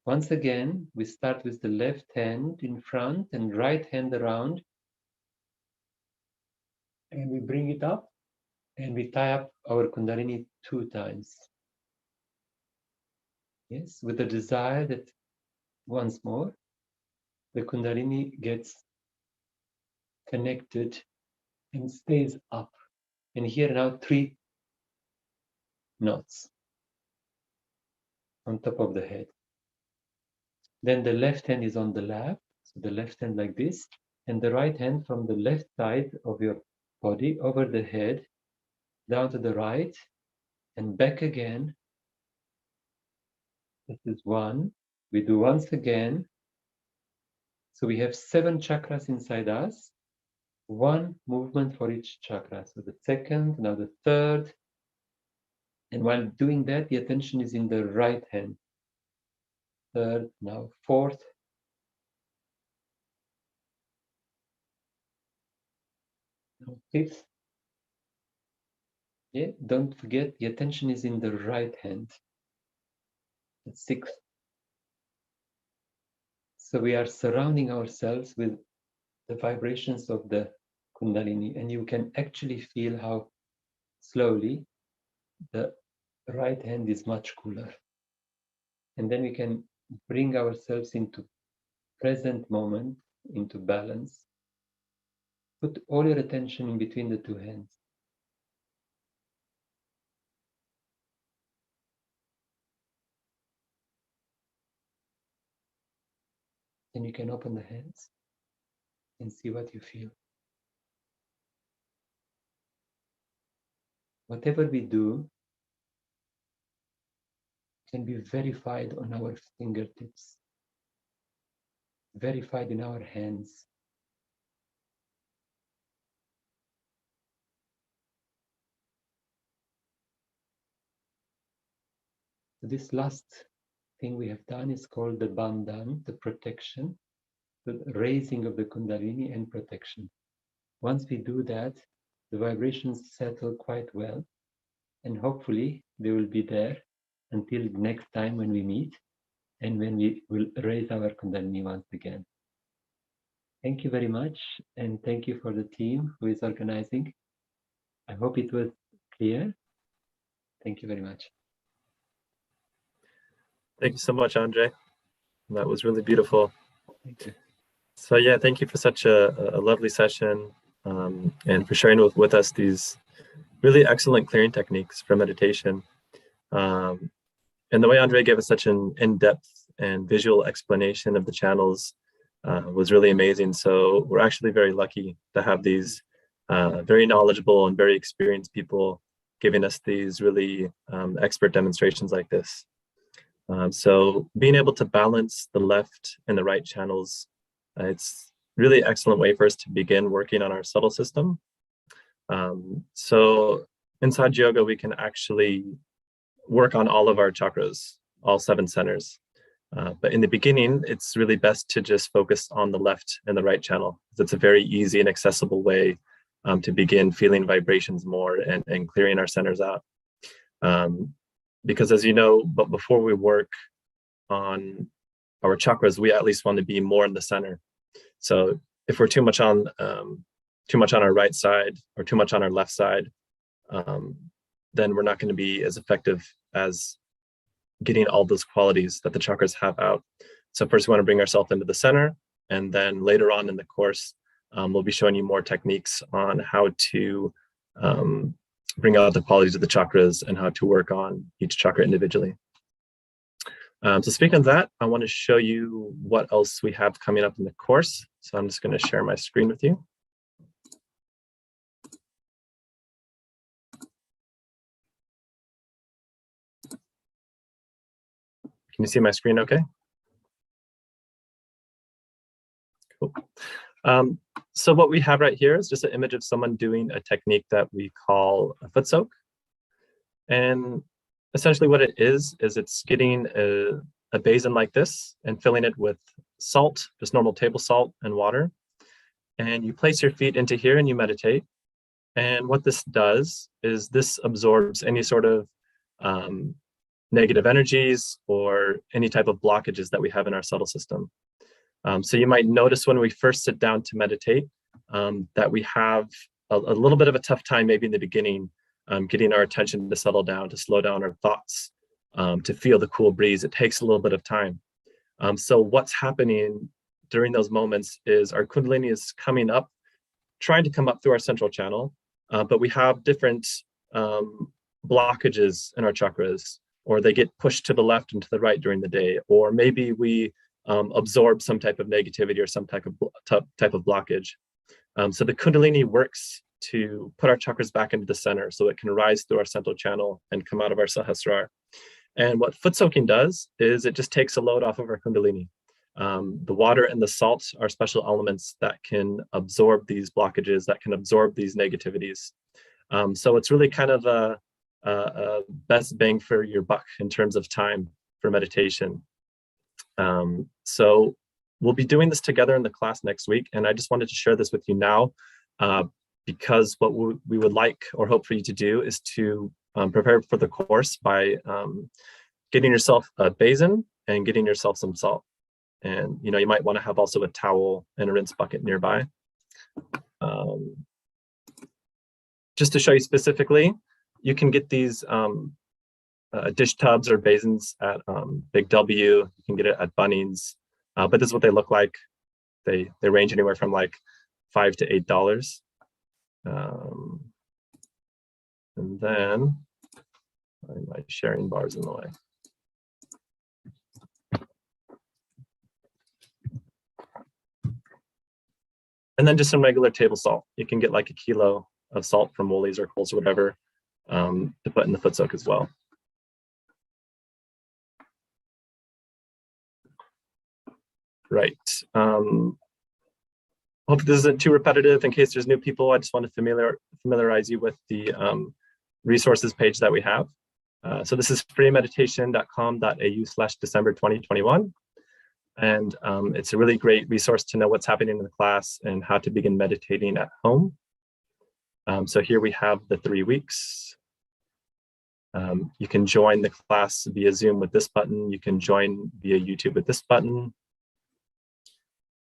Once again, we start with the left hand in front and right hand around, and we bring it up and we tie up our Kundalini 2 times. Yes, with the desire that once more, the Kundalini gets connected and stays up. And here now 3 knots on top of the head. Then the left hand is on the lap, so the left hand like this, and the right hand from the left side of your body over the head, down to the right, and back again. This is 1. We do once again. So we have 7 chakras inside us, 1 movement for each chakra. So the second, now the third. And while doing that, the attention is in the right hand. Third, now fourth. Now fifth. Yeah, don't forget, the attention is in the right hand. The sixth. So we are surrounding ourselves with the vibrations of the Kundalini, and you can actually feel how slowly the right hand is much cooler. And then we can bring ourselves into present moment, into balance. Put all your attention in between the 2 hands. Then you can open the hands and see what you feel. Whatever we do can be verified on our fingertips, verified in our hands. This last thing we have done is called the bandhan, the protection, the raising of the Kundalini and protection. Once we do that, the vibrations settle quite well, and hopefully they will be there until next time when we meet and when we will raise our Kundalini once again. Thank you very much, and thank you for the team who is organizing. I hope it was clear. Thank you very much. Thank you so much, Andre. That was really beautiful. Thank you. So yeah, thank you for such a lovely session and for sharing with us these really excellent clearing techniques for meditation. And the way Andre gave us such an in-depth and visual explanation of the channels was really amazing. So we're actually very lucky to have these very knowledgeable and very experienced people giving us these really expert demonstrations like this. So being able to balance the left and the right channels, it's really an excellent way for us to begin working on our subtle system. So in Sahaja Yoga, we can actually work on all of our chakras, all 7 centers. But in the beginning, it's really best to just focus on the left and the right channel. It's a very easy and accessible way to begin feeling vibrations more and clearing our centers out. Because as you know, but before we work on our chakras, we at least want to be more in the center. So if we're too much on our right side or too much on our left side, then we're not going to be as effective as getting all those qualities that the chakras have out. So first we want to bring ourselves into the center, and then later on in the course, we'll be showing you more techniques on how to bring out the qualities of the chakras and how to work on each chakra individually. So speaking of that, I want to show you what else we have coming up in the course. So I'm just going to share my screen with you. Can you see my screen okay? Cool. So what we have right here is just an image of someone doing a technique that we call a foot soak. And essentially what it is it's getting a basin like this and filling it with salt, just normal table salt and water. And you place your feet into here and you meditate. And what this does is this absorbs any sort of negative energies or any type of blockages that we have in our subtle system. So you might notice when we first sit down to meditate that we have a little bit of a tough time maybe in the beginning getting our attention to settle down, to slow down our thoughts, to feel the cool breeze. It takes a little bit of time. So what's happening during those moments is our Kundalini is coming up, trying to come up through our central channel, but we have different blockages in our chakras, or they get pushed to the left and to the right during the day, or maybe we absorb some type of negativity or some type of blockage. So the Kundalini works to put our chakras back into the center so it can rise through our central channel and come out of our Sahasrara. And what foot soaking does is it just takes a load off of our Kundalini. The water and the salt are special elements that can absorb these blockages, that can absorb these negativities. So it's really kind of a best bang for your buck in terms of time for meditation. So we'll be doing this together in the class next week. And I just wanted to share this with you now because what we would like or hope for you to do is to prepare for the course by getting yourself a basin and getting yourself some salt. And you might want to have also a towel and a rinse bucket nearby. Just to show you specifically, you can get these dish tubs or basins at Big W. You can get it at Bunnings, but this is what they look like. They range anywhere from like $5 to $8. And then my sharing bar's in the way. And then just some regular table salt. You can get like a kilo of salt from Woolies or Kohl's or whatever to put in the foot soak as well. Right. Hope this isn't too repetitive. In case there's new people, I just want to familiarize you with the resources page that we have. So this is freemeditation.com.au/December 2021. And it's a really great resource to know what's happening in the class and how to begin meditating at home. So here we have the 3 weeks. You can join the class via Zoom with this button. You can join via YouTube with this button.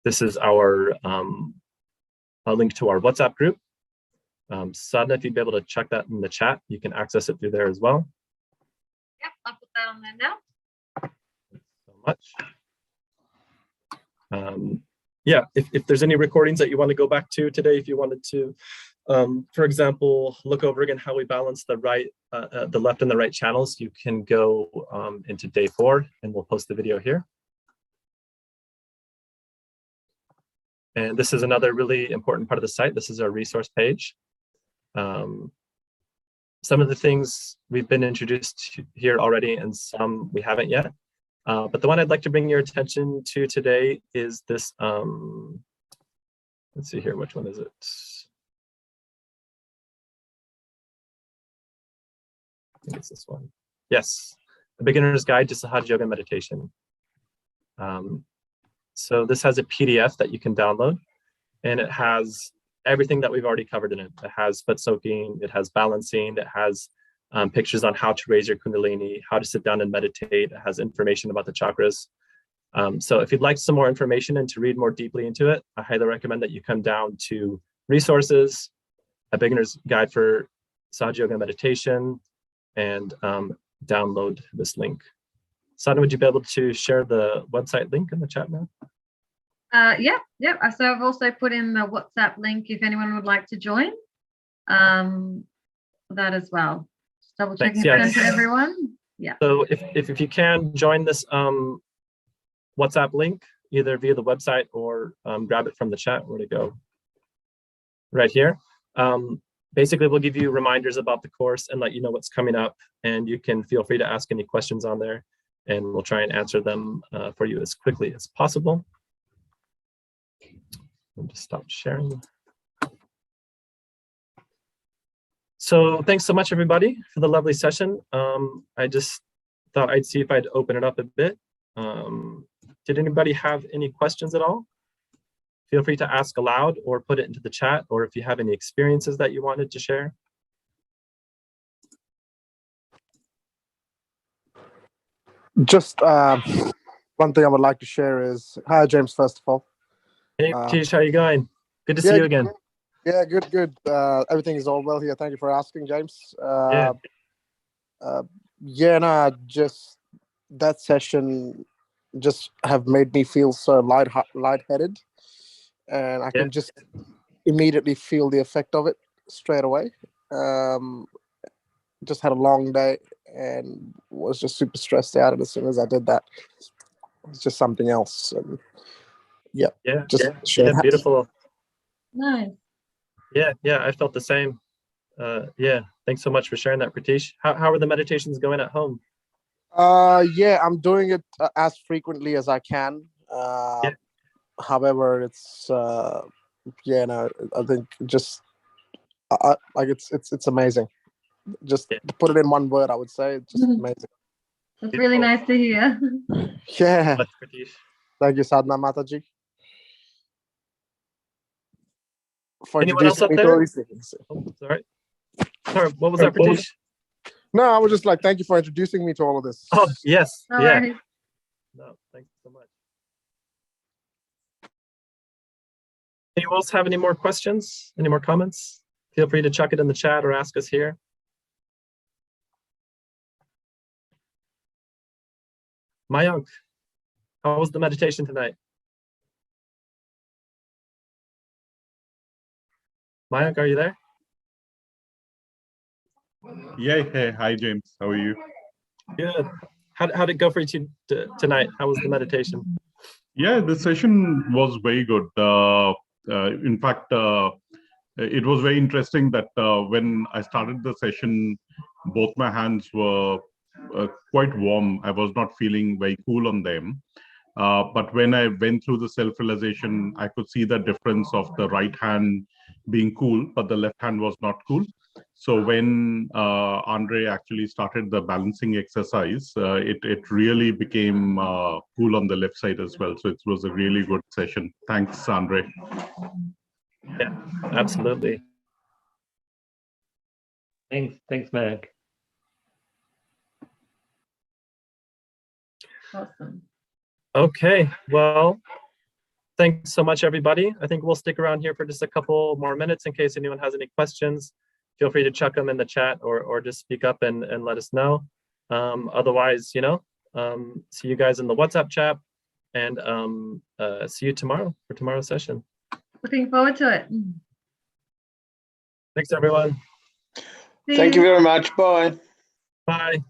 This is our a link to our WhatsApp group. Sadhna, if you'd be able to check that in the chat, you can access it through there as well. Yep, I'll put that on there now. Thanks so much. Yeah, if there's any recordings that you want to go back to today, if you wanted to, for example, look over again how we balance the left and the right channels, you can go into day 4 and we'll post the video here. And this is another really important part of the site. This is our resource page. Some of the things we've been introduced here already and some we haven't yet. But the one I'd like to bring your attention to today is this, let's see here, which one is it? I think it's this one. Yes, A Beginner's Guide to Sahaja Yoga Meditation. So this has a PDF that you can download, and it has everything that we've already covered in it. It has foot soaking, it has balancing, it has pictures on how to raise your Kundalini, how to sit down and meditate. It has information about the chakras. So if you'd like some more information and to read more deeply into it, I highly recommend that you come down to Resources, A Beginner's Guide for Sahaja Yoga Meditation, and download this link. Sadhna, would you be able to share the website link in the chat now? Yeah. So I've also put in the WhatsApp link if anyone would like to join. that as well. Just double checking Thanks, it's sent to everyone. Yeah. So if you can join this WhatsApp link, either via the website or grab it from the chat, where to go? Right here. Basically, we'll give you reminders about the course and let you know what's coming up, and you can feel free to ask any questions on there, and we'll try and answer them for you as quickly as possible. I'll just stop sharing. So thanks so much, everybody, for the lovely session. I just thought I'd see if I'd open it up a bit. Did anybody have any questions at all? Feel free to ask aloud or put it into the chat, or if you have any experiences that you wanted to share. Just one thing I would like to share is, hi, James, first of all. Hey, Tish, how you going? Good to see you again. Yeah, good. Everything is all well here. Thank you for asking, James. Just that session just have made me feel so lightheaded, and I can just immediately feel the effect of it straight away. Just had a long day and was just super stressed out, and as soon as I did that, it was just something else. And beautiful. Nice. Yeah, I felt the same. Thanks so much for sharing that, Pratish. How are the meditations going at home? I'm doing it as frequently as I can. However, it's I think just it's amazing. Just to put it in one word, I would say it's just amazing. It's really nice to hear. Yeah. Thank you, Sadhana Mataji, for Anyone else up introducing me to all these things. Oh, sorry, what was that, Pratish? No, I was just like, thank you for introducing me to all of this. Oh, yes. No worries. No, thanks so much. Anyone else have any more questions? Any more comments? Feel free to chuck it in the chat or ask us here. Mayank, how was the meditation tonight? Mayank, are you there? Yeah, hey, hi James, how are you? Good. How did it go for you tonight? How was the meditation? Yeah, the session was very good. In fact, it was very interesting that when I started the session, both my hands were quite warm. I was not feeling very cool on them. But when I went through the self-realization, I could see the difference of the right hand being cool, but the left hand was not cool. So when Andre actually started the balancing exercise, it really became cool on the left side as well. So it was a really good session. Thanks, Andre. Yeah, absolutely. Thanks, Mayank. Awesome. Okay, well, thanks so much, everybody. I think we'll stick around here for just a couple more minutes in case anyone has any questions. Feel free to chuck them in the chat or just speak up and let us know. Otherwise, see you guys in the WhatsApp chat, and see you tomorrow for tomorrow's session. Looking forward to it. Thanks, everyone. Thank you very much. Bye. Bye.